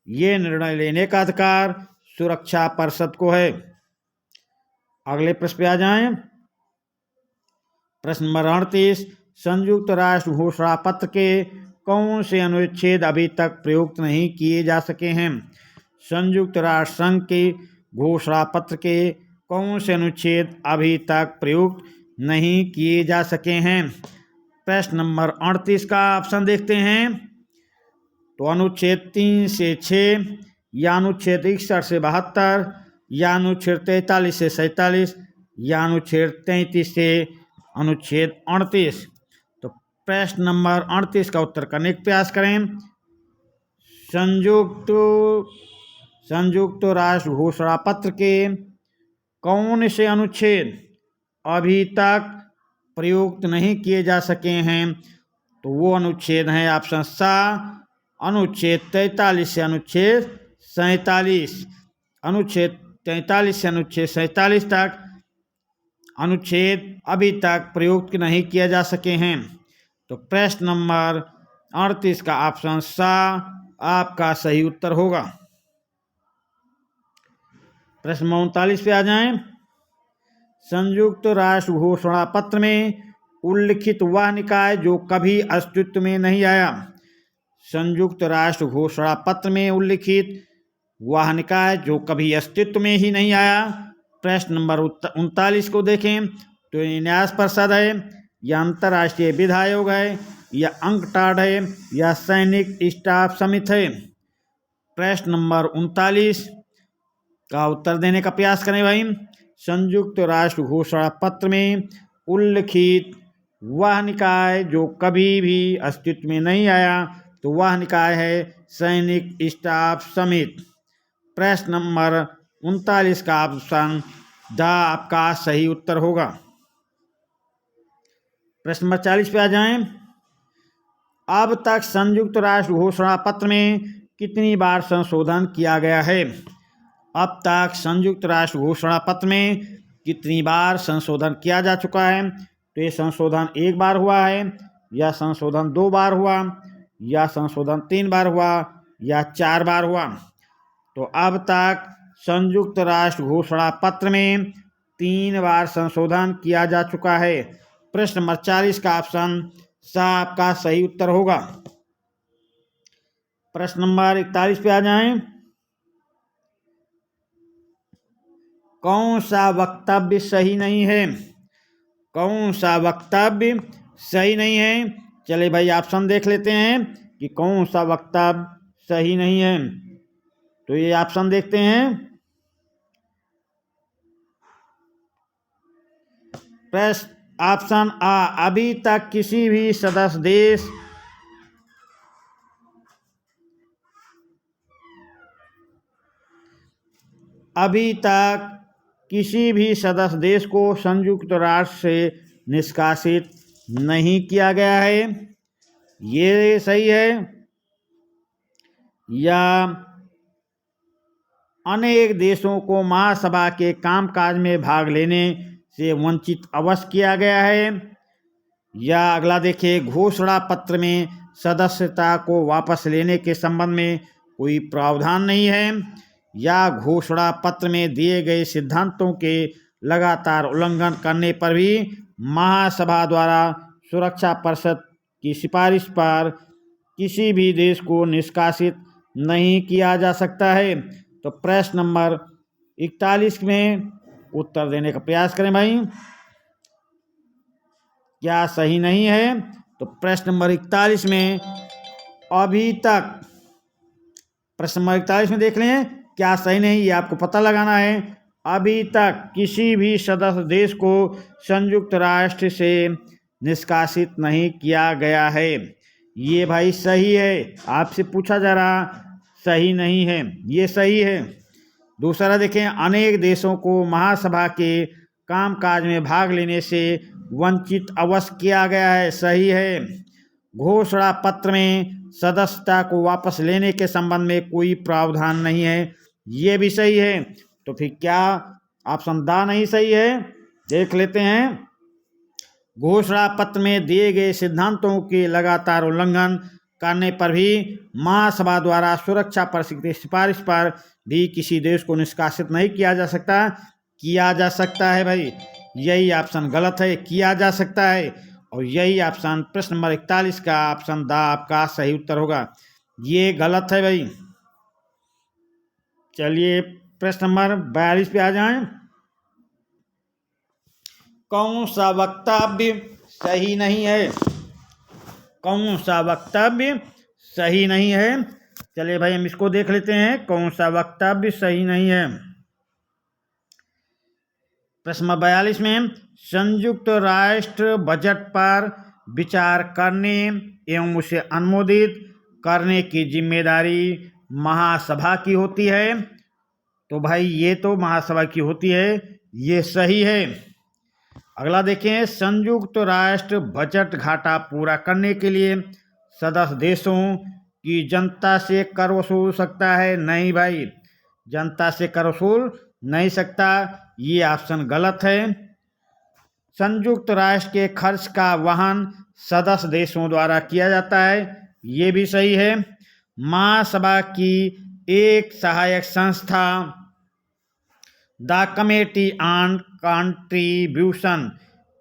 ये निर्णय लेने का अधिकार सुरक्षा परिषद को है। अगले प्रश्न पे आ जाएं। प्रश्न नंबर 38 संयुक्त राष्ट्र घोषणा पत्र के कौन से अनुच्छेद अभी तक प्रयुक्त नहीं किए जा सके हैं? संयुक्त राष्ट्र संघ के घोषणा पत्र के कौन से अनुच्छेद अभी तक प्रयुक्त नहीं किए जा सके हैं? प्रश्न नंबर 38 का ऑप्शन देखते हैं। तो अनुच्छेद 3 से 6 या अनुच्छेद 61 से 72 या अनुच्छेद 43 से 47 या अनुच्छेद 33 से अनुच्छेद 38। तो प्रश्न नंबर 38 का उत्तर करने का प्रयास करें। संयुक्त राष्ट्र घोषणा पत्र के कौन से अनुच्छेद अभी तक प्रयुक्त नहीं किए जा सके हैं? तो वो अनुच्छेद हैं ऑप्शन सा अनुच्छेद 43 से अनुच्छेद 47। अनुच्छेद 43 से अनुच्छेद 47 तक अनुच्छेद अभी तक प्रयुक्त नहीं किया जा सके हैं। तो प्रश्न नंबर 38 का ऑप्शन सा आपका सही उत्तर होगा। प्रश्न 39 पे आ जाएं। संयुक्त राष्ट्र घोषणा पत्र में उल्लिखित वह निकाय जो कभी अस्तित्व में नहीं आया। संयुक्त राष्ट्र घोषणा पत्र में उल्लिखित वह निकाय जो कभी अस्तित्व में ही नहीं आया। प्रश्न नंबर 39 को देखें तो ये न्यास परिषद है या अंतर्राष्ट्रीय विधि आयोग है या अंकटाड है या सैनिक स्टाफ समिति है। प्रश्न नंबर 39 का उत्तर देने का प्रयास करें भाई। संयुक्त राष्ट्र घोषणा पत्र में उल्लिखित वह निकाय जो कभी भी अस्तित्व में नहीं आया तो वह निकाय है सैनिक स्टाफ समिति। प्रश्न नंबर 39 का ऑप्शन द आपका सही उत्तर होगा। प्रश्न नंबर 40 पे आ जाएं। अब तक संयुक्त राष्ट्र घोषणा पत्र में कितनी बार संशोधन किया गया है? अब तक संयुक्त राष्ट्र घोषणा पत्र में कितनी बार संशोधन किया जा चुका है? तो ये संशोधन 1 बार हुआ है या संशोधन 2 बार हुआ या संशोधन 3 बार हुआ या 4 बार हुआ। तो अब तक संयुक्त राष्ट्र घोषणा पत्र में 3 बार संशोधन किया जा चुका है। प्रश्न नंबर 40 का ऑप्शन सा आपका सही उत्तर होगा। प्रश्न नंबर 41 पे आ जाएं। कौन सा वक्तव्य सही नहीं है? कौन सा वक्तव्य सही नहीं है? चलिए भाई ऑप्शन देख लेते हैं कि कौन सा वक्तव्य सही नहीं है। तो ये ऑप्शन देखते हैं। प्रश्न ऑप्शन आ अभी तक किसी भी सदस्य देश अभी तक किसी भी सदस्य देश को संयुक्त राष्ट्र से निष्कासित नहीं किया गया है, ये सही है। या अनेक देशों को महासभा के कामकाज में भाग लेने से वंचित अवश्य किया गया है। या अगला देखिए, घोषणा पत्र में सदस्यता को वापस लेने के संबंध में कोई प्रावधान नहीं है। या घोषणा पत्र में दिए गए सिद्धांतों के लगातार उल्लंघन करने पर भी महासभा द्वारा सुरक्षा परिषद की सिफारिश पर किसी भी देश को निष्कासित नहीं किया जा सकता है। तो प्रश्न नंबर 41 में उत्तर देने का प्रयास करें भाई, क्या सही नहीं है। तो प्रश्न नंबर 41 में अभी तक, प्रश्न नंबर 41 में देख लें क्या सही नहीं, ये आपको पता लगाना है। अभी तक किसी भी सदस्य देश को संयुक्त राष्ट्र से निष्कासित नहीं किया गया है। ये भाई सही है, आपसे पूछा जा रहा सही नहीं है, ये सही है। दूसरा देखें, अनेक देशों को महासभा के कामकाज में भाग लेने से वंचित अवश्य किया गया है, सही है। घोषणा पत्र में सदस्यता को वापस लेने के संबंध में कोई प्रावधान नहीं है, ये भी सही है। तो फिर क्या ऑप्शन दा नहीं सही है, देख लेते हैं। घोषणा पत्र में दिए गए सिद्धांतों के लगातार उल्लंघन करने पर भी महासभा द्वारा सुरक्षा परिषद की सिफारिश पर भी किसी देश को निष्कासित नहीं किया जा सकता। किया जा सकता है भाई, यही ऑप्शन गलत है, किया जा सकता है। और यही ऑप्शन प्रश्न नंबर 41 का ऑप्शन दा आपका सही उत्तर होगा, ये गलत है भाई। चलिए प्रश्न नंबर 42 पे आ जाएं। कौन सा वक्तव्य सही नहीं है, कौन सा वक्तव्य सही नहीं है। चलिए भाई हम इसको देख लेते हैं, कौन सा वक्तव्य सही नहीं है। प्रश्न नंबर 42 में संयुक्त राष्ट्र बजट पर विचार करने एवं उसे अनुमोदित करने की जिम्मेदारी महासभा की होती है। तो भाई ये तो महासभा की होती है, ये सही है। अगला देखें, संयुक्त राष्ट्र बजट घाटा पूरा करने के लिए सदस्य देशों की जनता से कर वसूल सकता है। नहीं भाई, जनता से कर वसूल नहीं सकता, ये ऑप्शन गलत है। संयुक्त राष्ट्र के खर्च का वहन सदस्य देशों द्वारा किया जाता है, ये भी सही है। महासभा की एक सहायक संस्था द कमेटी ऑन कंट्रीब्यूशन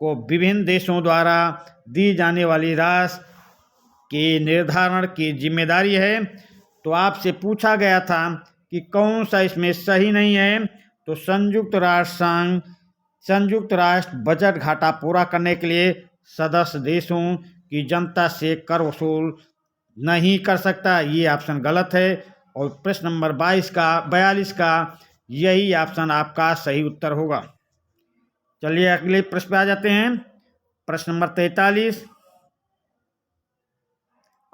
को विभिन्न देशों द्वारा दी जाने वाली राशि के निर्धारण की जिम्मेदारी है। तो आपसे पूछा गया था कि कौन सा इसमें सही नहीं है। तो संयुक्त राष्ट्र बजट घाटा पूरा करने के लिए सदस्य देशों की जनता से कर वसूल नहीं कर सकता, ये ऑप्शन गलत है। और प्रश्न नंबर 42 का यही ऑप्शन आपका सही उत्तर होगा। चलिए अगले प्रश्न पे आ जाते हैं। प्रश्न नंबर 43,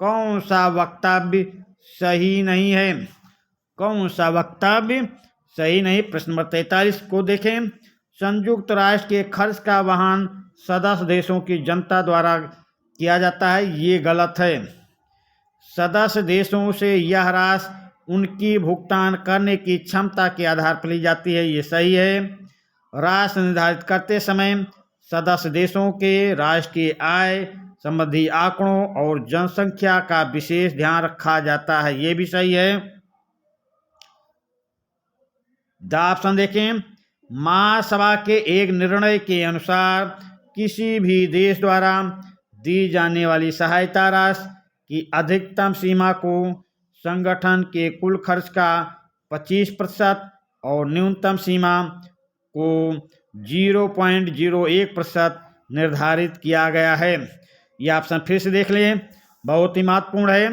कौन सा वक्तव्य सही नहीं है, कौन सा वक्तव्य सही नहीं। प्रश्न नंबर 43 को देखें, संयुक्त राष्ट्र के खर्च का वहन सदस्य देशों की जनता द्वारा किया जाता है, ये गलत है। सदस्य देशों से यह राशि उनकी भुगतान करने की क्षमता के आधार पर ली जाती है, ये सही है। राशि निर्धारित करते समय सदस्य देशों के राष्ट्रीय आय संबंधी आंकड़ों और जनसंख्या का विशेष ध्यान रखा जाता है, ये भी सही है। द ऑप्शन देखें, महासभा के एक निर्णय के अनुसार किसी भी देश द्वारा दी जाने वाली सहायता राशि की अधिकतम सीमा को संगठन के कुल खर्च का 25% और न्यूनतम सीमा को 0.01% निर्धारित किया गया है। यह ऑप्शन फिर से देख लें, बहुत ही महत्वपूर्ण है।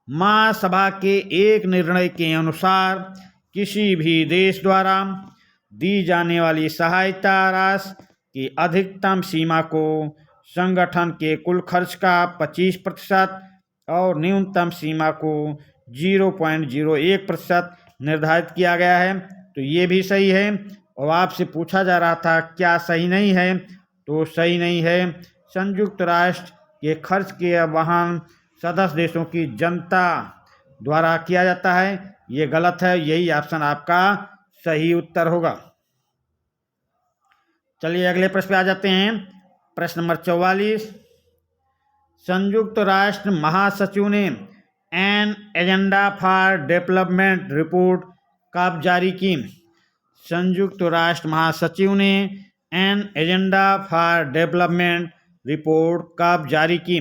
महासभा के एक निर्णय के अनुसार किसी भी देश द्वारा दी जाने वाली सहायता राशि की अधिकतम सीमा को संगठन के कुल खर्च का 25% और न्यूनतम सीमा को 0.01% निर्धारित किया गया है। तो ये भी सही है। और आपसे पूछा जा रहा था क्या सही नहीं है, तो सही नहीं है। संयुक्त राष्ट्र के खर्च के वहन सदस्य देशों की जनता द्वारा किया जाता है, ये गलत है, यही ऑप्शन आपका सही उत्तर होगा। चलिए अगले प्रश्न पे आ जाते हैं। प्रश्न नंबर 44, संयुक्त राष्ट्र महासचिव ने an agenda for development report कब जारी की। संयुक्त राष्ट्र महासचिव ने an agenda for development report कब जारी की?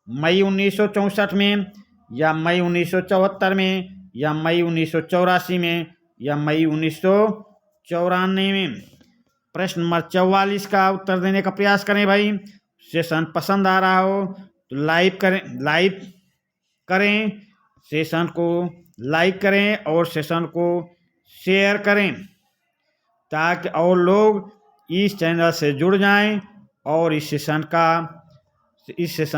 मई 1964 में, या मई 1974 में, या मई 1984 में, या मई 1994 में? प्रश्न नंबर 44 का उत्तर देने का प्रयास करें भाई। सेशन पसंद आ रहा हो तो लाइक करें, सेशन को लाइक करें और सेशन को शेयर करें, ताकि और लोग इस चैनल से जुड़ जाएं और इस सेशन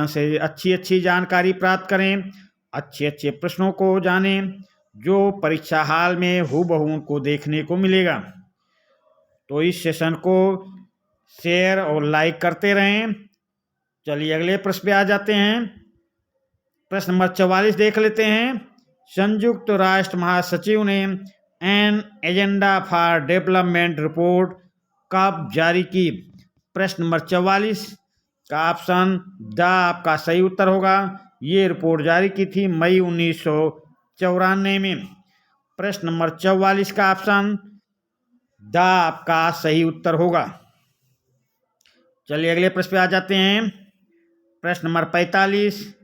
से अच्छी जानकारी प्राप्त करें, अच्छे प्रश्नों को जानें जो परीक्षा हाल में हूबहू उनको देखने को मिलेगा। तो इस सेशन को शेयर और लाइक करते रहें। चलिए अगले प्रश्न पे आ जाते हैं। प्रश्न नंबर 44 देख लेते हैं। संयुक्त राष्ट्र महासचिव ने an agenda for development report कब जारी की? प्रश्न नंबर 44 का ऑप्शन द आपका सही उत्तर होगा। ये रिपोर्ट जारी की थी मई 1994 में। प्रश्न नंबर 44 का ऑप्शन द आपका सही उत्तर होगा। चलिए अगले प्रश्न पे आ जाते हैं। प्रश्न नंबर 45,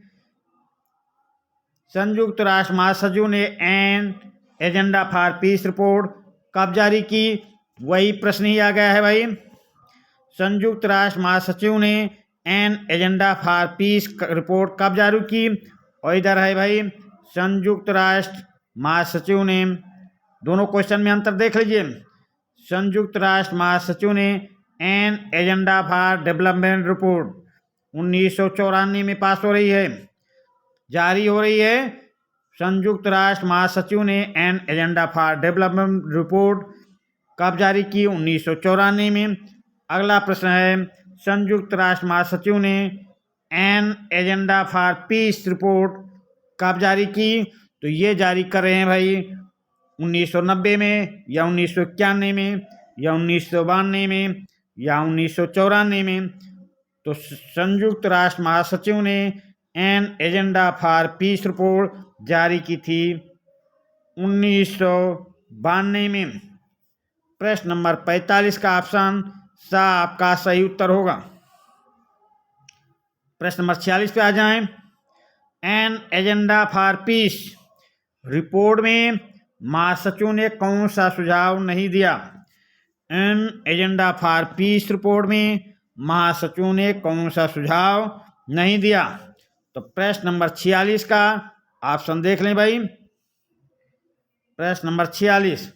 संयुक्त राष्ट्र महासचिव ने an agenda for piece report कब जारी की? वही प्रश्न ही आ गया है भाई। संयुक्त राष्ट्र महासचिव ने an agenda for piece report कब जारी की? और इधर है भाई संयुक्त राष्ट्र महासचिव ने, दोनों क्वेश्चन में अंतर देख लीजिए। संयुक्त राष्ट्र महासचिव ने an agenda for development report 1994 में पास हो रही है, जारी हो रही है। संयुक्त राष्ट्र महासचिव ने an agenda for development report कब जारी की? 1994 में। अगला प्रश्न है, संयुक्त राष्ट्र महासचिव ने an agenda for piece report कब जारी की? तो ये जारी कर रहे हैं भाई 1990 में, या 1991 में, या 1992 में, या 1994 में। तो संयुक्त राष्ट्र महासचिव ने an agenda for piece report जारी की थी 1992 में। प्रश्न नंबर 45 का ऑप्शन सा आपका सही उत्तर होगा। प्रश्न नंबर 46 पे आ जाएं। An agenda for piece report में महासचिव ने कौन सा सुझाव नहीं दिया? An agenda for piece report में महासचिव ने कौन सा सुझाव नहीं दिया? तो प्रश्न नंबर 46 का ऑप्शन देख लें भाई। प्रश्न नंबर 46,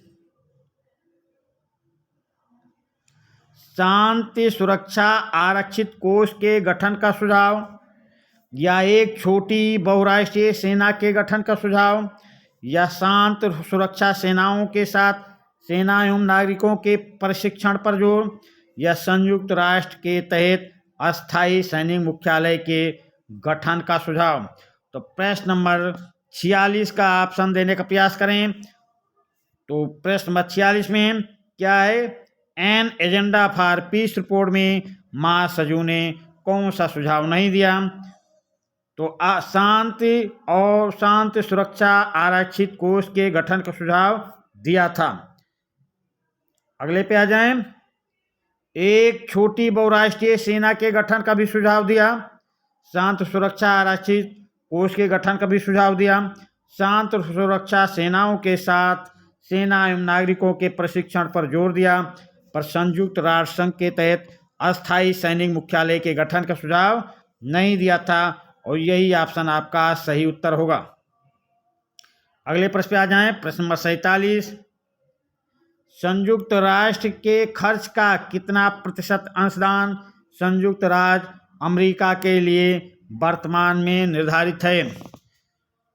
शांति सुरक्षा आरक्षित कोष के गठन का सुझाव, या एक छोटी बहुराष्ट्रीय सेना के गठन का सुझाव, या शांत सुरक्षा सेनाओं के साथ सेना एवं नागरिकों के प्रशिक्षण पर जोर, या संयुक्त राष्ट्र के तहत अस्थायी सैनिक मुख्यालय के गठन का सुझाव। तो प्रश्न नंबर 46 का ऑप्शन देने का प्रयास करें। तो प्रश्न नंबर 46 में क्या है? An agenda for piece report में महासचिव ने कौन सा सुझाव नहीं दिया? तो शांति और शांत सुरक्षा आरक्षित कोष के गठन का सुझाव दिया था। अगले पे आ जाएं। एक छोटी बहुराष्ट्रीय सेना के गठन का भी सुझाव दिया, शांत सुरक्षा आरक्षित कोष के गठन का भी सुझाव दिया, शांत सुरक्षा सेनाओं के साथ सेना एवं नागरिकों के प्रशिक्षण पर जोर दिया, पर संयुक्त राष्ट्र संघ के तहत अस्थायी सैनिक मुख्यालय के गठन का सुझाव नहीं दिया था। और यही ऑप्शन आपका सही उत्तर होगा। अगले प्रश्न पे आ जाएं। प्रश्न नंबर 47, संयुक्त राष्ट्र के खर्च का कितना प्रतिशत अंशदान संयुक्त राज्य अमेरिका के लिए वर्तमान में निर्धारित है?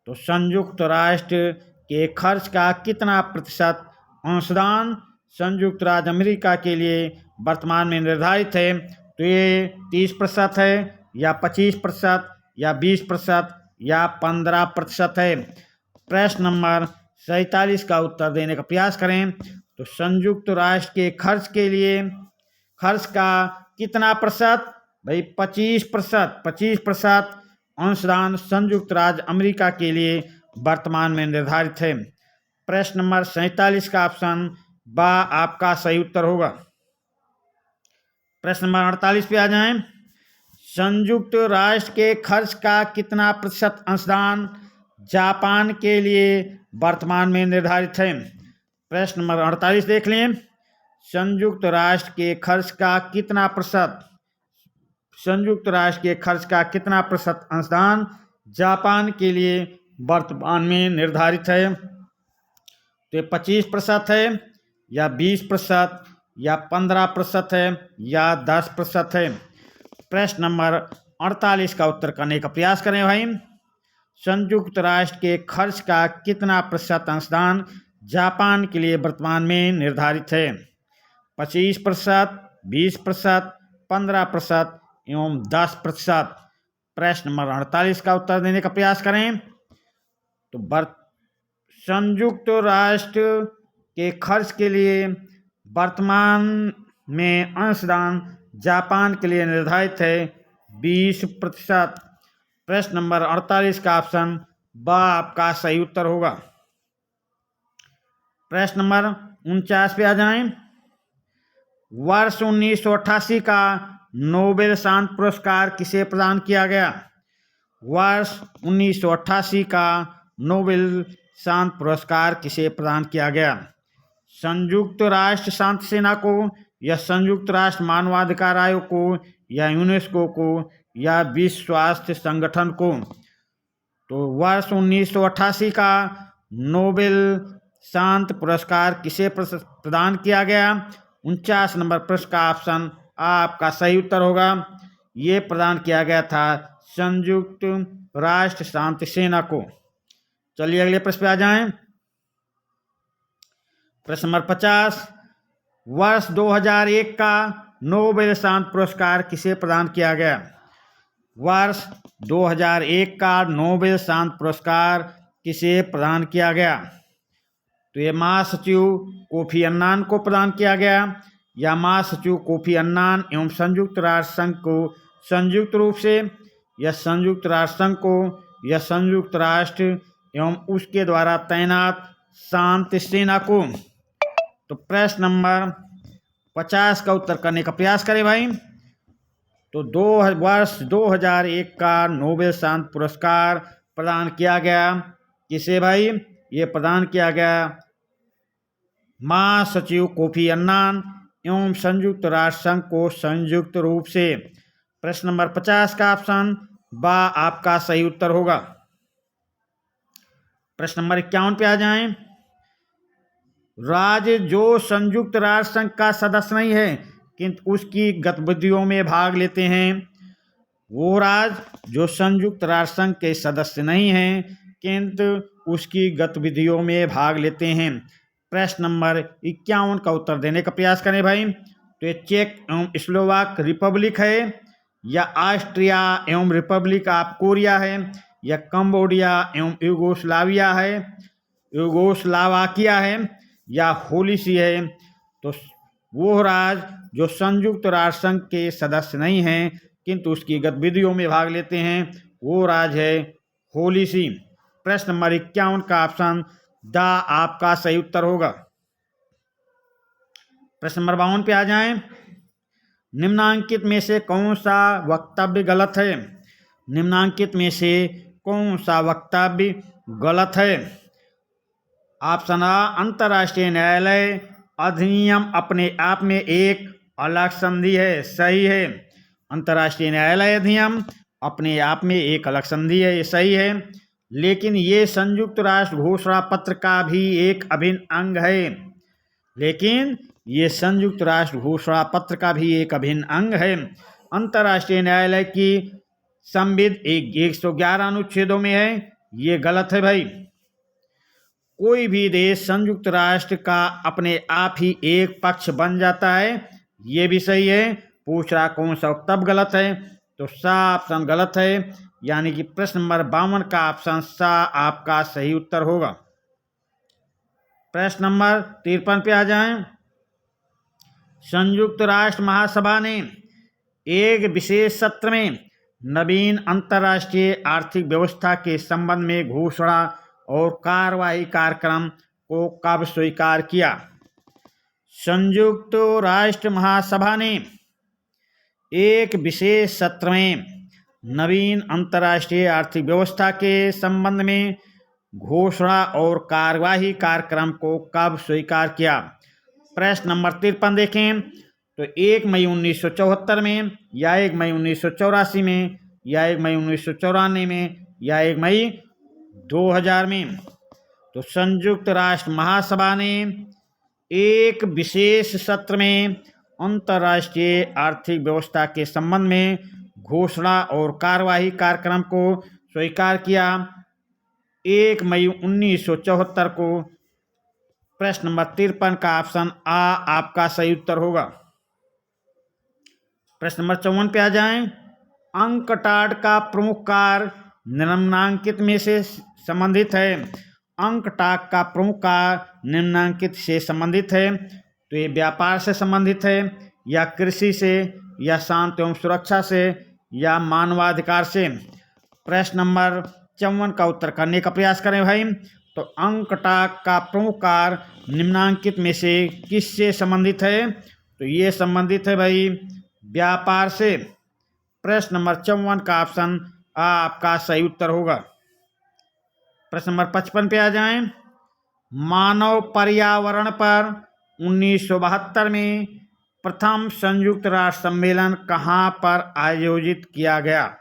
तो संयुक्त राष्ट्र के खर्च का कितना प्रतिशत अंशदान संयुक्त राज्य अमेरिका के लिए वर्तमान में निर्धारित है? तो ये 30% है, या 25%, या 20%, या 15% है। प्रश्न नंबर 47 का उत्तर देने का प्रयास करें। तो संयुक्त राष्ट्र के खर्च का कितना प्रतिशत? भाई 25% अंशदान संयुक्त राज्य अमेरिका के लिए वर्तमान में निर्धारित है। प्रश्न नंबर 47 का ऑप्शन बा आपका सही उत्तर होगा। प्रश्न नंबर 48 पे आ जाएं। संयुक्त राष्ट्र के खर्च का कितना प्रतिशत अंशदान जापान के लिए वर्तमान में निर्धारित है? प्रश्न नंबर 48 देख लें। संयुक्त राष्ट्र के खर्च का कितना प्रतिशत अंशदान जापान के लिए वर्तमान में निर्धारित है? तो 25% है या 20% या 15% है या 10% है? प्रश्न नंबर 48 का उत्तर करने का प्रयास करें भाई। संयुक्त राष्ट्र के खर्च का कितना प्रतिशत अंशदान जापान के लिए वर्तमान में निर्धारित है? 25%, 20%, 15% एवं 10%। प्रश्न नंबर 48 का उत्तर देने का प्रयास करें। तो संयुक्त राष्ट्र के खर्च के लिए वर्तमान में अंशदान जापान के लिए निर्धारित है 20%। प्रश्न नंबर 48 का ऑप्शन ब आपका सही उत्तर होगा। प्रश्न नंबर 49 पे आ जाएं। वर्ष 1988 का नोबेल शांति पुरस्कार किसे प्रदान किया गया? वर्ष 1988 का नोबेल शांति पुरस्कार किसे प्रदान किया गया? संयुक्त राष्ट्र शांति सेना को, या संयुक्त राष्ट्र मानवाधिकार आयोग को, या यूनेस्को को, या विश्व स्वास्थ्य संगठन को? तो वर्ष 1988 का नोबेल शांति पुरस्कार किसे प्रदान किया गया? 49 नंबर प्रश्न का ऑप्शन आपका सही उत्तर होगा। ये प्रदान किया गया था संयुक्त राष्ट्र शांति सेना को। चलिए अगले प्रश्न पे आ जाएं। प्रश्न नंबर 50। वर्ष 2001 का नोबेल शांति पुरस्कार किसे प्रदान किया गया? वर्ष 2001 का नोबेल शांति पुरस्कार किसे प्रदान किया गया? तो ये महासचिव कोफी अन्नान को प्रदान किया गया, या महासचिव कोफी अन्नान एवं संयुक्त राष्ट्र संघ को संयुक्त रूप से, या संयुक्त राष्ट्र संघ को, या संयुक्त राष्ट्र एवं उसके द्वारा तैनात शांति सेना को? तो प्रश्न नंबर 50 का उत्तर करने का प्रयास करें भाई। तो वर्ष 2001 का नोबेल शांति पुरस्कार प्रदान किया गया किसे भाई? ये प्रदान किया गया महासचिव कोफी अन्नान एवं संयुक्त राष्ट्र संघ को संयुक्त रूप से। प्रश्न नंबर 50 का ऑप्शन बा आपका सही उत्तर होगा। प्रश्न नंबर 51 पे आ जाएं। राज्य जो संयुक्त राष्ट्र संघ का सदस्य नहीं है किंतु उसकी गतिविधियों में भाग लेते हैं, वो राज्य जो संयुक्त राष्ट्र संघ के सदस्य नहीं हैं किंतु उसकी गतिविधियों में भाग लेते हैं। प्रश्न नंबर 51 का उत्तर देने का प्रयास करें भाई। तो ये चेक एवं स्लोवाक रिपब्लिक है, या ऑस्ट्रिया एवं रिपब्लिक ऑफ कोरिया है, या कंबोडिया एवं यूगोस्लावाकिया है, या होलीसी है? तो वो राज्य जो संयुक्त राष्ट्र संघ के सदस्य नहीं हैं किंतु उसकी गतिविधियों में भाग लेते हैं, वो राज्य है होलीसी। प्रश्न नंबर 51 का ऑप्शन द आपका सही उत्तर होगा। प्रश्न नंबर 52 पे आ जाएं। निम्नांकित में से कौन सा वक्तव्य गलत है? निम्नांकित में से कौन सा वक्तव्य गलत है? ऑप्शन आ, अंतर्राष्ट्रीय न्यायालय अधिनियम अपने आप में एक अलग संधि है, सही है। अंतर्राष्ट्रीय न्यायालय अधिनियम अपने आप में एक अलग संधि है, ये सही है। लेकिन ये संयुक्त राष्ट्र घोषणा पत्र का भी एक अभिन्न अंग है। लेकिन ये संयुक्त राष्ट्र घोषणा पत्र का भी एक अभिन्न अंग है। अंतर्राष्ट्रीय न्यायालय की संविध 111 अनुच्छेदों में है, ये गलत है भाई। कोई भी देश संयुक्त राष्ट्र का अपने आप ही एक पक्ष बन जाता है, ये भी सही है। पूछ रहा कौन सा वक्तव्य गलत है? तो सा ऑप्शन गलत है, यानी कि प्रश्न नंबर 52 का ऑप्शन सा आपका सही उत्तर होगा। प्रश्न नंबर 53 पे आ जाएं। संयुक्त राष्ट्र महासभा ने एक विशेष सत्र में नवीन अंतर्राष्ट्रीय आर्थिक व्यवस्था के संबंध में घोषणा और कार्यवाही कार्यक्रम को कब स्वीकार किया? संयुक्त राष्ट्र महासभा ने एक विशेष सत्र में नवीन अंतर्राष्ट्रीय आर्थिक व्यवस्था के संबंध में घोषणा और कार्यवाही कार्यक्रम को कब स्वीकार किया? प्रश्न नंबर 53 देखें तो 1 मई 1974 में, या 1 मई 1984 में, या 1 मई 1994 में, या 1 मई 2000 में। तो संयुक्त राष्ट्र महासभा ने एक विशेष सत्र में अंतर्राष्ट्रीय आर्थिक व्यवस्था के संबंध में घोषणा और कार्यवाही कार्यक्रम को स्वीकार किया 1 मई 1974 को। प्रश्न नंबर 53 का ऑप्शन आ आपका सही उत्तर होगा। प्रश्न नंबर 54 पे आ जाएं। अंकटाड का प्रमुख कार्य निम्नांकित में से संबंधित है। अंकटाड का प्रमुख कार्य निम्नांकित से संबंधित है। तो ये व्यापार से संबंधित है, या कृषि से, या शांति एवं सुरक्षा से, या मानवाधिकार से। प्रश्न नंबर 54 का उत्तर करने का प्रयास करें भाई। तो अंकटाड का प्रमुख कार्य निम्नांकित में से किससे संबंधित है? तो ये संबंधित है भाई व्यापार से। प्रश्न नंबर 54 का ऑप्शन आ आपका सही उत्तर होगा। प्रश्न नंबर 55 पे आ जाएं। मानव पर्यावरण पर 1972 में प्रथम संयुक्त राष्ट्र सम्मेलन कहाँ पर आयोजित किया गया?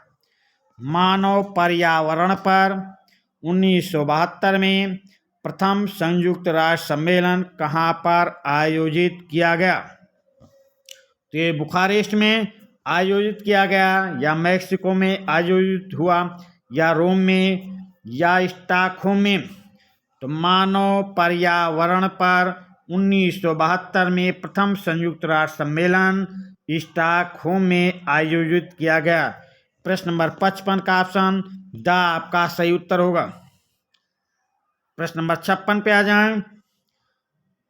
मानव पर्यावरण पर 1972 में प्रथम संयुक्त राष्ट्र सम्मेलन कहाँ पर आयोजित किया गया? तो ये बुखारेस्ट में आयोजित किया गया, या मैक्सिको में आयोजित हुआ, या रोम में, या स्टॉकहोम में। तो मानव पर्यावरण पर 1972 में प्रथम संयुक्त राष्ट्र सम्मेलन स्टॉकहोम में आयोजित किया गया। प्रश्न नंबर 55 का ऑप्शन द आपका सही उत्तर होगा। प्रश्न नंबर 56 पे आ जाएं।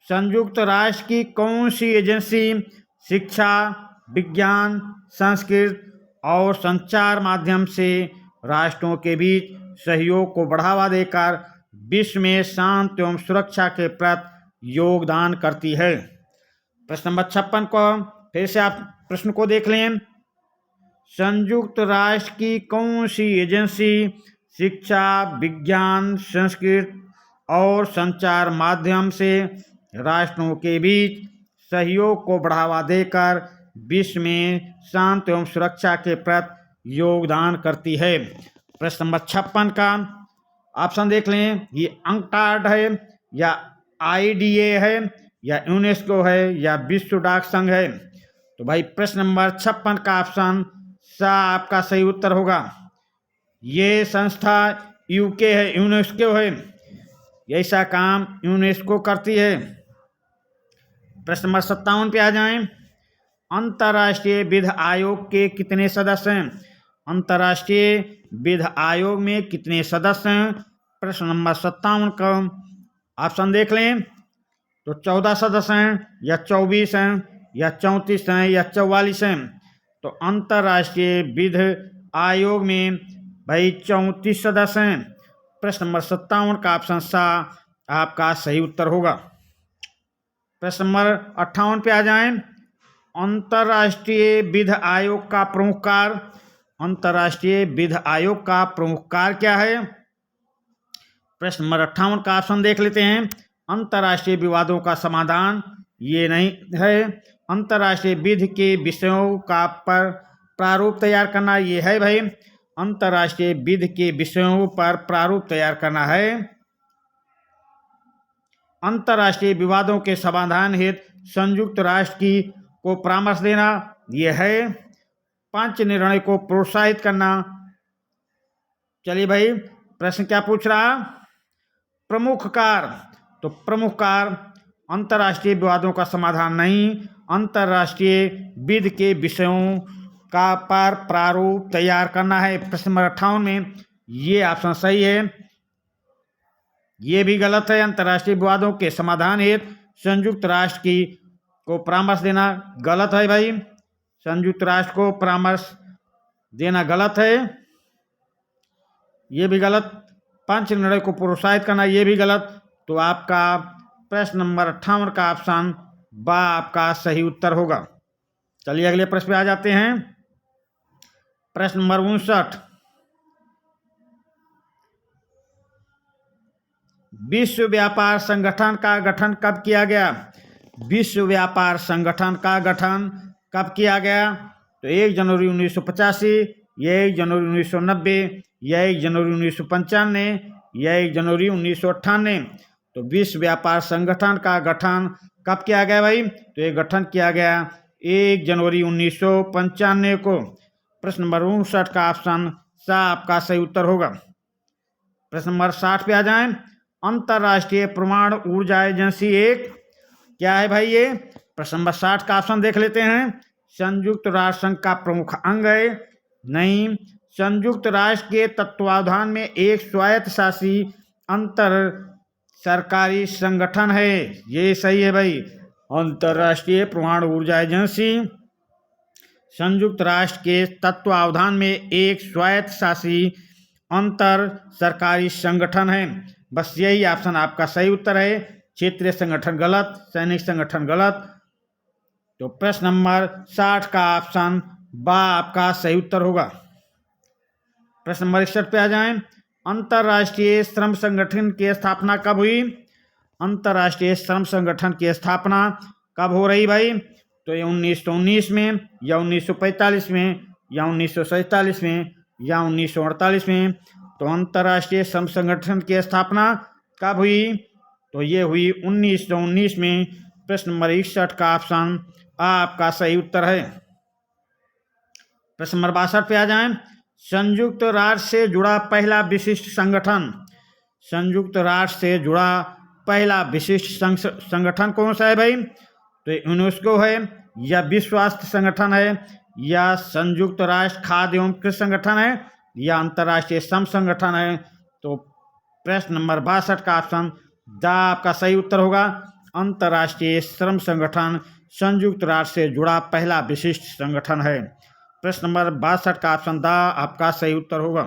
संयुक्त राष्ट्र की कौन सी एजेंसी शिक्षा, विज्ञान, संस्कृति और संचार माध्यम से राष्ट्रों के बीच सहयोग को बढ़ावा देकर विश्व में शांति एवं सुरक्षा के प्रति योगदान करती है? प्रश्न नंबर 56 को फिर से आप प्रश्न को देख लें। संयुक्त राष्ट्र की कौन सी एजेंसी शिक्षा, विज्ञान, संस्कृति और संचार माध्यम से राष्ट्रों के बीच सहयोग को बढ़ावा देकर विश्व में शांति एवं सुरक्षा के प्रति योगदान करती है? प्रश्न नंबर 56 का ऑप्शन देख लें। ये अंकटाड है, या IDA है, या यूनेस्को है, या विश्व डाक संघ है? तो भाई प्रश्न नंबर 56 का ऑप्शन सा आपका सही उत्तर होगा। ये संस्था UK है, यूनेस्को है, ऐसा काम यूनेस्को करती है। प्रश्न नंबर 57 पे आ जाएं। अंतर्राष्ट्रीय विधि आयोग के कितने सदस्य हैं? अंतर्राष्ट्रीय विधि आयोग में कितने सदस्य हैं? प्रश्न नंबर 57 का ऑप्शन देख लें। तो 14 सदस्य हैं, या 24 हैं, या 34 हैं, या 44 हैं? तो अंतर्राष्ट्रीय विधि आयोग में भाई 34 सदस्य हैं। प्रश्न नंबर 57 का ऑप्शन सा आपका सही उत्तर होगा। प्रश्न नंबर 58 पे आ जाएं। अंतर्राष्ट्रीय विधि आयोग का प्रमुख कार्य, अंतर्राष्ट्रीय विधि आयोग का प्रमुख कार्य क्या है? प्रश्न नंबर 58 का ऑप्शन देख लेते हैं। अंतर्राष्ट्रीय विवादों का समाधान, ये नहीं है। अंतर्राष्ट्रीय विधि के विषयों का पर प्रारूप तैयार करना, ये है भाई। अंतर्राष्ट्रीय विधि के विषयों पर प्रारूप तैयार करना है। अंतर्राष्ट्रीय विवादों के समाधान हेतु संयुक्त राष्ट्र को परामर्श देना, यह है। पंच निर्णय को प्रोत्साहित करना। चलिए भाई प्रश्न क्या पूछ रहा? प्रमुख कार्य। तो प्रमुख कार्य अंतर्राष्ट्रीय विवादों का समाधान नहीं, अंतर्राष्ट्रीय विधि के विषयों का पर प्रारूप तैयार करना है। प्रश्न नंबर 58 में ये ऑप्शन सही है। ये भी गलत है। अंतर्राष्ट्रीय विवादों के समाधान हेतु संयुक्त राष्ट्र को परामर्श देना गलत है भाई। संयुक्त राष्ट्र को परामर्श देना गलत है, ये भी गलत। पंच निर्णय को प्रोत्साहित करना, ये भी गलत। तो आपका प्रश्न नंबर 58 का ऑप्शन बा आपका सही उत्तर होगा। चलिए अगले प्रश्न पे आ जाते हैं। प्रश्न नंबर 59, विश्व व्यापार संगठन का गठन कब किया गया? विश्व व्यापार संगठन का गठन कब किया गया? तो 1 जनवरी 1985, या 1 जनवरी 1990, या 1 जनवरी 1995, या 1 जनवरी 1998। तो विश्व व्यापार संगठन का गठन कब किया गया भाई? तो ये गठन किया गया 1 जनवरी 1995 को। प्रश्न नंबर 59 का ऑप्शन सा आपका सही उत्तर होगा। प्रश्न नंबर 60 पे आ जाएं। अंतर्राष्ट्रीय परमाणु ऊर्जा एजेंसी एक क्या है भाई? ये प्रश्न नंबर 60 का ऑप्शन देख लेते हैं। संयुक्त राष्ट्र संघ का प्रमुख अंग है? नहीं। संयुक्त राष्ट्र के तत्वावधान में एक स्वायत्त शासी अंतर सरकारी संगठन है? ये सही है भाई। अंतर्राष्ट्रीय परमाणु ऊर्जा एजेंसी संयुक्त राष्ट्र के तत्वावधान में एक स्वायत्त शासी अंतर सरकारी संगठन है। बस यही ऑप्शन आपका सही उत्तर है। क्षेत्रीय संगठन गलत, सैनिक संगठन गलत। तो प्रश्न नंबर 60 का ऑप्शन बा आपका सही उत्तर होगा। प्रश्न नंबर 61 पे आ जाएं। अंतर्राष्ट्रीय श्रम संगठन की स्थापना कब हुई? अंतर्राष्ट्रीय श्रम संगठन की स्थापना कब हो रही भाई? तो ये 1919 में, या 1945 में, या 1947 में, या 1948 में। तो अंतर्राष्ट्रीय श्रम संगठन की स्थापना कब हुई? तो ये हुई 1919 में। प्रश्न नंबर 61 का ऑप्शन आपका सही उत्तर है। प्रश्न नंबर 62 पे आ जाएं। संयुक्त राष्ट्र से जुड़ा पहला विशिष्ट संगठन, संयुक्त राष्ट्र से जुड़ा पहला विशिष्ट संगठन कौन सा है भाई? तो यूनेस्को है, या विश्व स्वास्थ्य संगठन है, या संयुक्त राष्ट्र खाद्य एवं कृषि संगठन है, या अंतर्राष्ट्रीय श्रम संगठन है? तो प्रश्न नंबर 62 का ऑप्शन दा आपका सही उत्तर होगा। अंतर्राष्ट्रीय श्रम संगठन संयुक्त राष्ट्र से जुड़ा पहला विशिष्ट संगठन है। प्रश्न नंबर 62 का ऑप्शन दा आपका सही उत्तर होगा।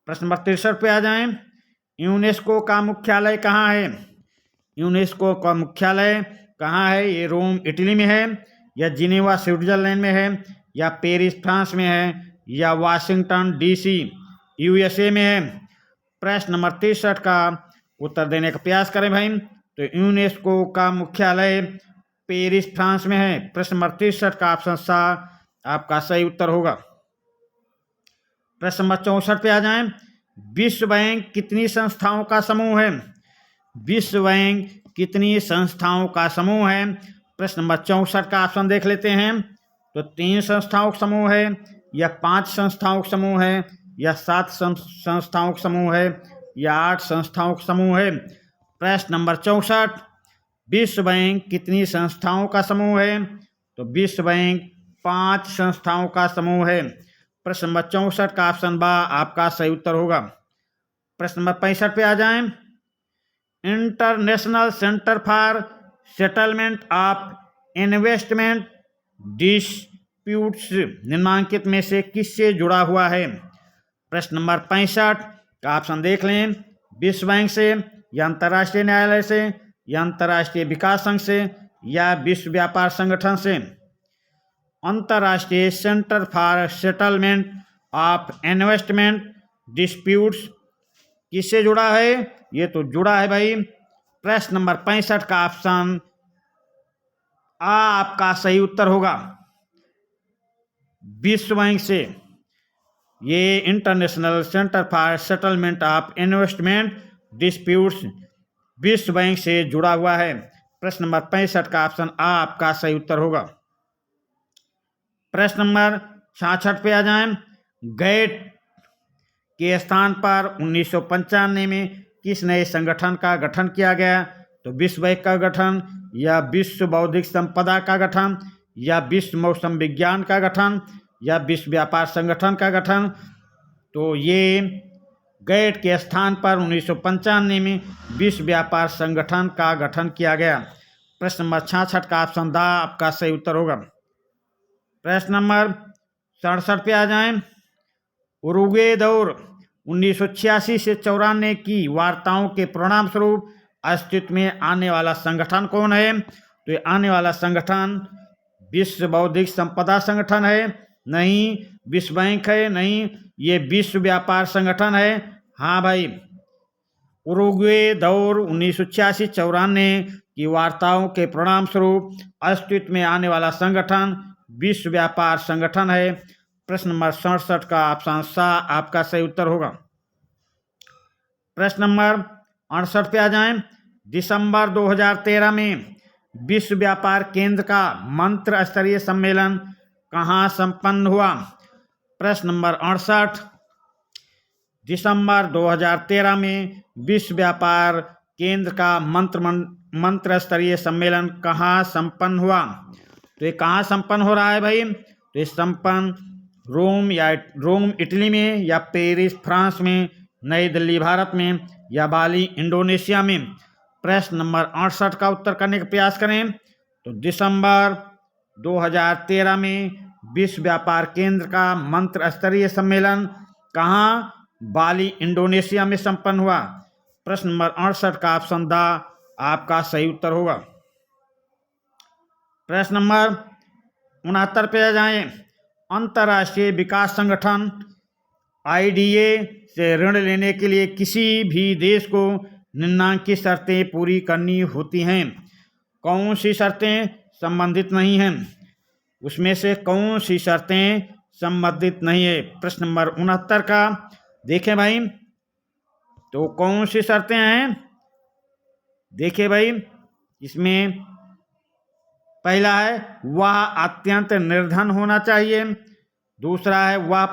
प्रश्न नंबर 63 पे आ जाएं। यूनेस्को का मुख्यालय कहाँ है? यूनेस्को का मुख्यालय कहाँ है? ये रोम इटली में है, या जिनेवा स्विट्जरलैंड में है, या पेरिस फ्रांस में है, या वाशिंगटन डीसी यूएसए में है? प्रश्न नंबर 63 का उत्तर देने का प्रयास करें भाई। तो यूनेस्को का मुख्यालय पेरिस फ्रांस में है। प्रश्न नंबर 63 का ऑप्शन सा आपका सही उत्तर होगा। प्रश्न नंबर 64 पे आ जाएं। विश्व बैंक कितनी संस्थाओं का समूह है? विश्व बैंक कितनी संस्थाओं का समूह है? प्रश्न नंबर 64 का ऑप्शन देख लेते हैं। तो 3 संस्थाओं का समूह है, या 5 संस्थाओं का समूह है, या 7 संस्थाओं का समूह है, या 8 संस्थाओं का समूह है? प्रश्न नंबर 64, विश्व बैंक कितनी संस्थाओं का समूह है? तो विश्व बैंक 5 संस्थाओं का समूह है। प्रश्न नंबर 64 का ऑप्शन बा आपका सही उत्तर होगा। प्रश्न नंबर 65 पे आ जाएं। International centre for settlement of investment disputes निम्नलिखित में से किससे जुड़ा हुआ है? प्रश्न नंबर 65 का ऑप्शन देख लें। विश्व बैंक से, या अंतर्राष्ट्रीय न्यायालय से, या अंतर्राष्ट्रीय विकास संघ से, या विश्व व्यापार संगठन से? अंतर्राष्ट्रीय centre for settlement of investment disputes किससे जुड़ा है? ये तो जुड़ा है भाई। प्रश्न नंबर 65 का ऑप्शन आ आपका सही उत्तर होगा, विश्व बैंक से। ये international centre for settlement of investment disputes विश्व बैंक से जुड़ा हुआ है। प्रश्न नंबर 65 का ऑप्शन आ आपका सही उत्तर होगा। प्रश्न नंबर 66 पे आ जाएं। गैट के स्थान पर 1995 में किस नए संगठन का गठन किया गया? तो विश्व बैंक का गठन, या विश्व बौद्धिक संपदा का गठन, या विश्व मौसम विज्ञान का गठन, या विश्व व्यापार संगठन का गठन? तो ये गैट के स्थान पर 1995 में विश्व व्यापार संगठन का गठन किया गया। प्रश्न नंबर 66 का ऑप्शन दा आपका सही उत्तर होगा। प्रश्न नंबर 67 पे आ जाएं। उरुग्वे दौर 1986 से 94 की वार्ताओं के परिणाम स्वरूप अस्तित्व में आने वाला संगठन कौन है? तो ये आने वाला संगठन विश्व बौद्धिक संपदा संगठन है, नहीं। विश्व बैंक है, नहीं। ये विश्व व्यापार संगठन है, हाँ भाई। उरुग्वे दौर 1986-94 की वार्ताओं के परिणाम स्वरूप अस्तित्व में आने वाला संगठन विश्व व्यापार संगठन है। प्रश्न नंबर 67 का ऑप्शन सा आपका सही उत्तर होगा। प्रश्न नंबर 68 पे आ जाएं। दिसंबर 2013 में विश्व व्यापार केंद्र का मंत्र स्तरीय सम्मेलन कहाँ संपन्न हुआ? प्रश्न नंबर 68, दिसंबर 2013 में विश्व व्यापार केंद्र का मंत्र स्तरीय सम्मेलन कहाँ संपन्न हुआ? तो ये कहाँ संपन्न हो रहा है भाई? तो ये संपन्न रोम इटली में, या पेरिस फ्रांस में, नई दिल्ली भारत में, या बाली इंडोनेशिया में। प्रश्न नंबर 68 का उत्तर करने का प्रयास करें। तो दिसंबर 2013 में विश्व व्यापार केंद्र का मंत्र स्तरीय सम्मेलन कहाँ? बाली इंडोनेशिया में संपन्न हुआ। प्रश्न नंबर 68 का ऑप्शन द आपका सही उत्तर होगा। प्रश्न नंबर 69 पे आ जाएं। अंतर्राष्ट्रीय विकास संगठन IDA से ऋण लेने के लिए किसी भी देश को निम्नलिखित शर्तें पूरी करनी होती हैं। कौन सी शर्तें संबंधित नहीं हैं? उसमें से कौन सी शर्तें संबंधित नहीं है? प्रश्न नंबर 69 का देखें भाई, तो कौन सी शर्तें हैं? देखिए भाई, इसमें पहला है वह अत्यंत निर्धन होना चाहिए। दूसरा है वह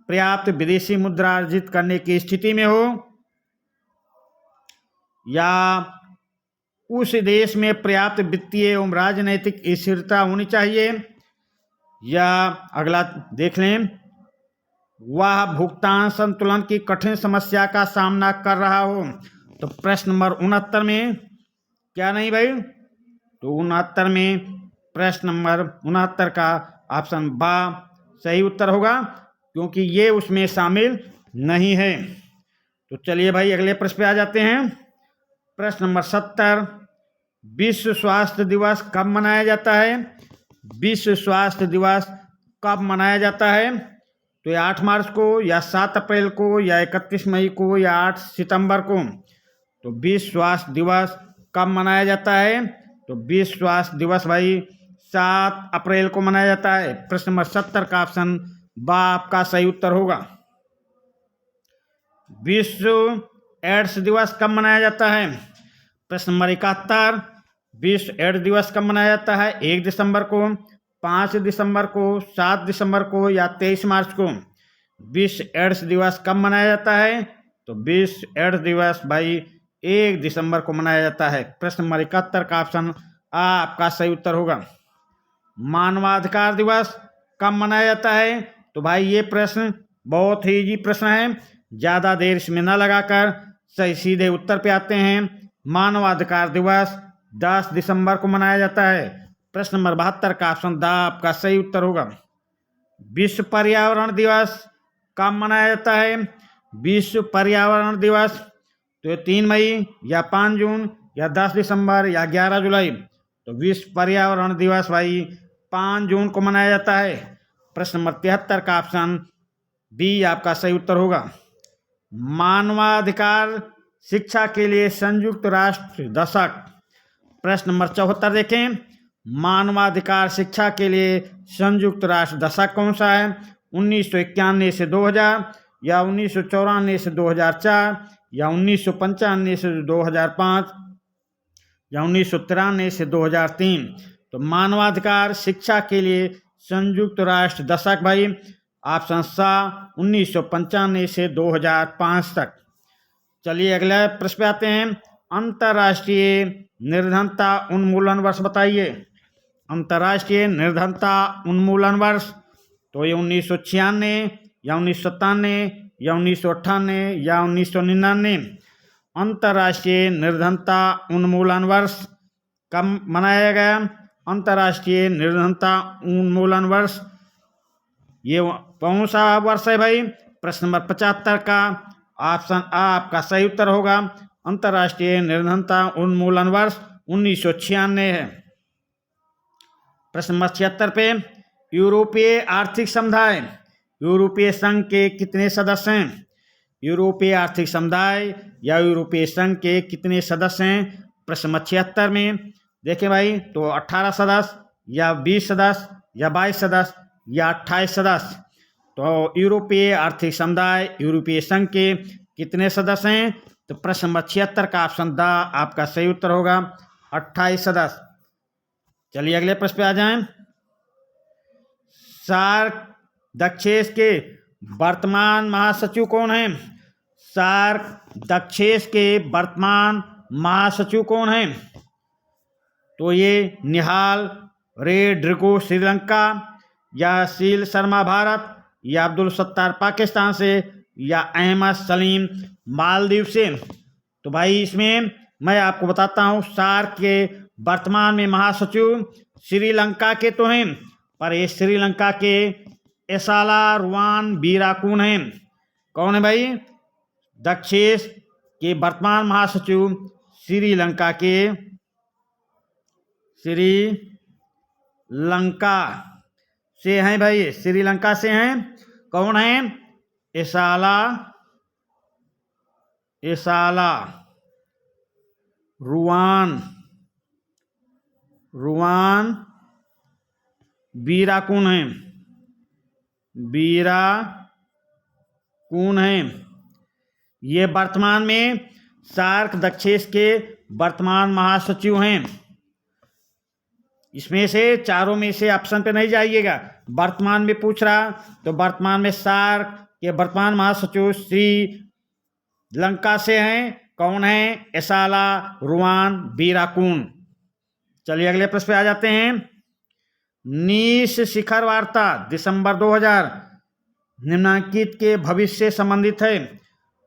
पर्याप्त विदेशी मुद्रा अर्जित करने की स्थिति में हो, या उस देश में पर्याप्त वित्तीय एवं राजनैतिक स्थिरता होनी चाहिए, या अगला देख लें, वह भुगतान संतुलन की कठिन समस्या का सामना कर रहा हो। तो प्रश्न नंबर 69 में क्या नहीं भाई? तो 69 में प्रश्न नंबर 69 का ऑप्शन बा सही उत्तर होगा, क्योंकि ये उसमें शामिल नहीं है। तो चलिए भाई अगले प्रश्न पे आ जाते हैं। प्रश्न नंबर 70, विश्व स्वास्थ्य दिवस कब मनाया जाता है? विश्व स्वास्थ्य दिवस कब मनाया जाता है? तो 8 मार्च को, या 7 अप्रैल को, या 31 मई को, या 8 सितंबर को। तो विश्व स्वास्थ्य दिवस कब मनाया जाता है? तो विश्व स्वास्थ्य दिवस भाई 7 अप्रैल को मनाया जाता है। प्रश्न नंबर 70 का ऑप्शन बा आपका सही उत्तर होगा। विश्व एड्स दिवस कब मनाया जाता है? प्रश्न नंबर 71, विश्व एड्स दिवस कब मनाया जाता है? 1 दिसंबर को, 5 दिसंबर को, 7 दिसंबर को, या 23 मार्च को। विश्व एड्स दिवस कब मनाया जाता है? तो विश्व एड्स दिवस भाई 1 दिसंबर को मनाया जाता है। प्रश्न नंबर 71 का ऑप्शन आ आपका सही उत्तर होगा। मानवाधिकार दिवस कब मनाया जाता है? तो भाई ये प्रश्न बहुत ही इजी प्रश्न है, ज़्यादा देर इसमें न लगाकर सही सीधे उत्तर पे आते हैं। मानवाधिकार दिवस 10 दिसंबर को मनाया जाता है। प्रश्न नंबर 72 का ऑप्शन द आपका सही उत्तर होगा। विश्व पर्यावरण दिवस कब मनाया जाता है? विश्व पर्यावरण दिवस तो 3 मई, या 5 जून, या 10 दिसंबर, या 11 जुलाई। तो विश्व पर्यावरण दिवस भाई 5 जून को मनाया जाता है। प्रश्न नंबर 73 का ऑप्शन बी आपका सही उत्तर होगा। मानवाधिकार शिक्षा के लिए संयुक्त राष्ट्र दशक। प्रश्न नंबर 74 देखें, मानवाधिकार शिक्षा के लिए संयुक्त राष्ट्र दशक कौन सा है? 1991 से 2000, या 1994 से 2004, या 1995 से 2005, या 1993 से 2003। तो मानवाधिकार शिक्षा के लिए संयुक्त राष्ट्र दशक भाई ऑप्शन सा 1995 से 2005 तक। चलिए अगले प्रश्न पे आते हैं। अंतर्राष्ट्रीय निर्धनता उन्मूलन वर्ष बताइए। अंतर्राष्ट्रीय निर्धनता उन्मूलन वर्ष तो ये 1996, या 1997, या 1998, या 1999। अंतर्राष्ट्रीय निर्धनता उन्मूलन वर्ष कब मनाया गया? अंतर्राष्ट्रीय निर्धनता उन्मूलन वर्ष ये कौन सा वर्ष है भाई? प्रश्न नंबर 75 का ऑप्शन आ आपका सही उत्तर होगा। अंतर्राष्ट्रीय निर्धनता उन्मूलन वर्ष 1996 है। प्रश्न नंबर 76 पे, यूरोपीय आर्थिक समुदाय यूरोपीय संघ के कितने सदस्य हैं? यूरोपीय आर्थिक समुदाय या यूरोपीय संघ के कितने सदस्य हैं? प्रश्न नंबर 76 में देखें भाई, तो 18 सदस्य या 20 सदस्य या 22 सदस्य या 28 सदस्य। तो यूरोपीय आर्थिक समुदाय यूरोपीय संघ के कितने सदस्य हैं? तो प्रश्न नंबर 76 का ऑप्शन द आपका सही उत्तर होगा, 28 सदस्य। चलिए अगले प्रश्न पे आ जाएं। सार्क दक्षेश के वर्तमान महासचिव कौन हैं? सार्क दक्षेश के वर्तमान महासचिव कौन हैं? तो ये निहाल रेड्रिगो श्रीलंका, या शील शर्मा भारत, या अब्दुल सत्तार पाकिस्तान से, या अहमद सलीम मालदीव से। तो भाई इसमें मैं आपको बताता हूँ, सार्क के वर्तमान में महासचिव श्रीलंका के तो हैं, पर ये श्रीलंका के एसाला रुवान वीराकुन हैं। कौन है भाई? दक्षेश के वर्तमान महासचिव श्रीलंका से हैं भाई, श्रीलंका से हैं। कौन हैं? एसाला रुवान वीराकुन हैं। ये वर्तमान में सार्क दक्षेश के वर्तमान महासचिव हैं। इसमें से चारों में से ऑप्शन पे नहीं जाइएगा, वर्तमान में पूछ रहा, तो वर्तमान में सार्क के वर्तमान महासचिव श्रीलंका से हैं। कौन है? एसाला रुवान वीराकुन। चलिए अगले प्रश्न पे आ जाते हैं। नीस शिखर वार्ता दिसंबर 2000 निम्नलिखित के भविष्य से संबंधित है।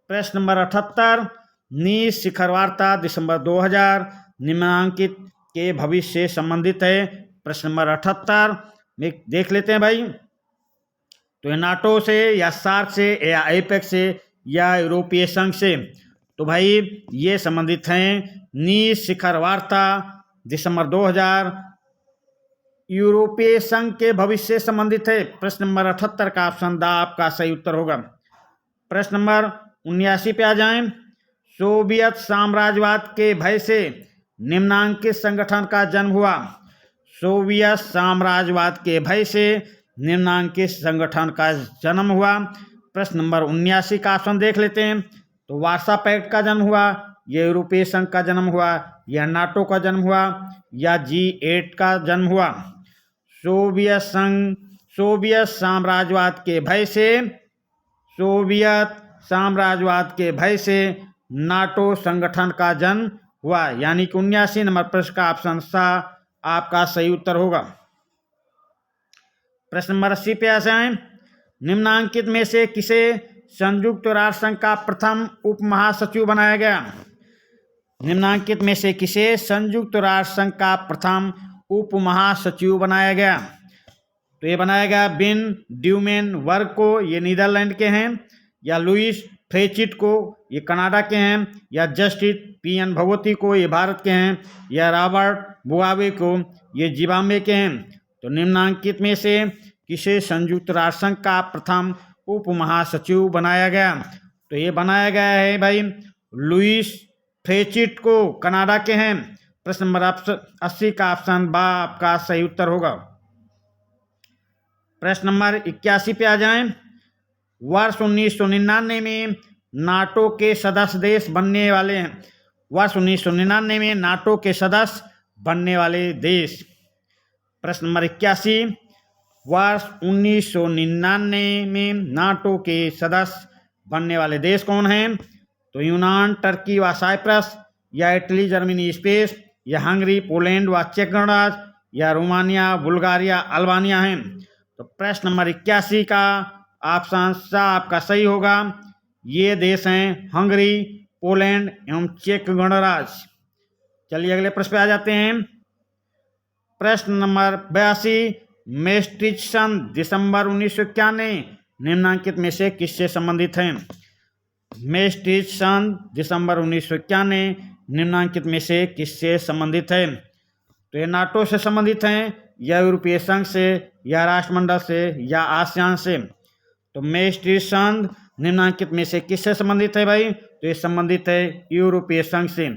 प्रश्न नंबर 78, नीस शिखर वार्ता दिसंबर 2000 निम्नलिखित के भविष्य से संबंधित है। प्रश्न नंबर 78 में देख लेते हैं भाई, तो नाटो से या सार्क से या एपेक से या यूरोपीय संघ से। तो भाई ये संबंधित हैं। नीस शिखर वार्ता दिसंबर 2000 यूरोपीय संघ के भविष्य से संबंधित है। प्रश्न नंबर 78 का ऑप्शन द आपका सही उत्तर होगा। प्रश्न नंबर 79 पे आ जाएं। सोवियत साम्राज्यवाद के भय से निम्नांकित संगठन का जन्म हुआ। सोवियत साम्राज्यवाद के भय से निम्नांकित संगठन का जन्म हुआ। प्रश्न नंबर 79 का ऑप्शन देख लेते हैं, तो वार्सा पैक्ट का जन्म हुआ, या यूरोपीय संघ का जन्म हुआ, या नाटो का जन्म हुआ, या G8 का जन्म हुआ। सोवियत साम्राज्यवाद के भय से नाटो संगठन का जन्म हुआ, यानी कि 79 नंबर प्रश्न का ऑप्शन सा आपका सही उत्तर होगा। प्रश्न नंबर 80 पे आ जाएं। निम्नांकित में से किसे संयुक्त राष्ट्र संघ का प्रथम उप महासचिव बनाया गया? निम्नांकित में से किसे संयुक्त राष्ट्र संघ का प्रथम उप महासचिव बनाया गया? तो ये बनाया गया बिन ड्यूमेन वर्ग को, ये नीदरलैंड के हैं, या लुइस फ्रेचिट को, ये कनाडा के हैं, या जस्टिस PN भगवती को, ये भारत के हैं, या रॉबर्ट मुगाबे को, ये जिम्बाब्वे के हैं। तो निम्नांकित में से किसे संयुक्त राष्ट्र संघ का प्रथम उप महासचिव बनाया गया? तो ये बनाया गया है भाई लुइस फ्रेचिट को, कनाडा के हैं। प्रश्न नंबर 80 का ऑप्शन बा आपका सही उत्तर होगा। प्रश्न नंबर 81 पे आ जाएं। वर्ष 1999 में नाटो के सदस्य देश बनने वाले हैं। वर्ष 1999 में नाटो के सदस्य बनने वाले देश। प्रश्न नंबर 81, वर्ष 1999 में नाटो के सदस्य बनने वाले देश कौन हैं? तो यूनान, टर्की व साइप्रस, या इटली, जर्मनी, स्पेन, या हंगरी, पोलैंड व चेक गणराज्य, या रोमानिया, बुल्गारिया, अल्बानिया हैं। तो प्रश्न नंबर 81 का ऑप्शन सा आपका सही होगा। ये देश हैं हंगरी, पोलैंड एवं चेक गणराज्य। चलिए अगले प्रश्न पे आ जाते हैं। प्रश्न नंबर 82, मैस्ट्रिक्ट संधि दिसंबर 1991 निम्नलिखित में से किससे संबंधित है? मैस्ट्रिक्ट संधि दिसंबर 1991 निम्नलिखित में से किससे संबंधित है? तो ये नाटो से संबंधित हैं, या यूरोपीय संघ से, या राष्ट्रमंडल से, या आसियान से। तो मैस्ट्रिक्ट संघ निम्नलिखित में से किससे संबंधित है भाई? तो ये संबंधित है यूरोपीय संघ से।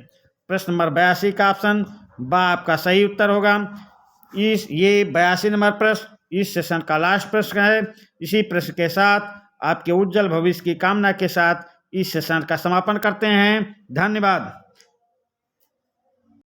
प्रश्न नंबर 82 का ऑप्शन बा आपका सही उत्तर होगा। ये 82 नंबर प्रश्न इस सेशन का लास्ट प्रश्न है। इसी प्रश्न के साथ आपके उज्जवल भविष्य की कामना के साथ इस सेशन का समापन करते हैं। धन्यवाद।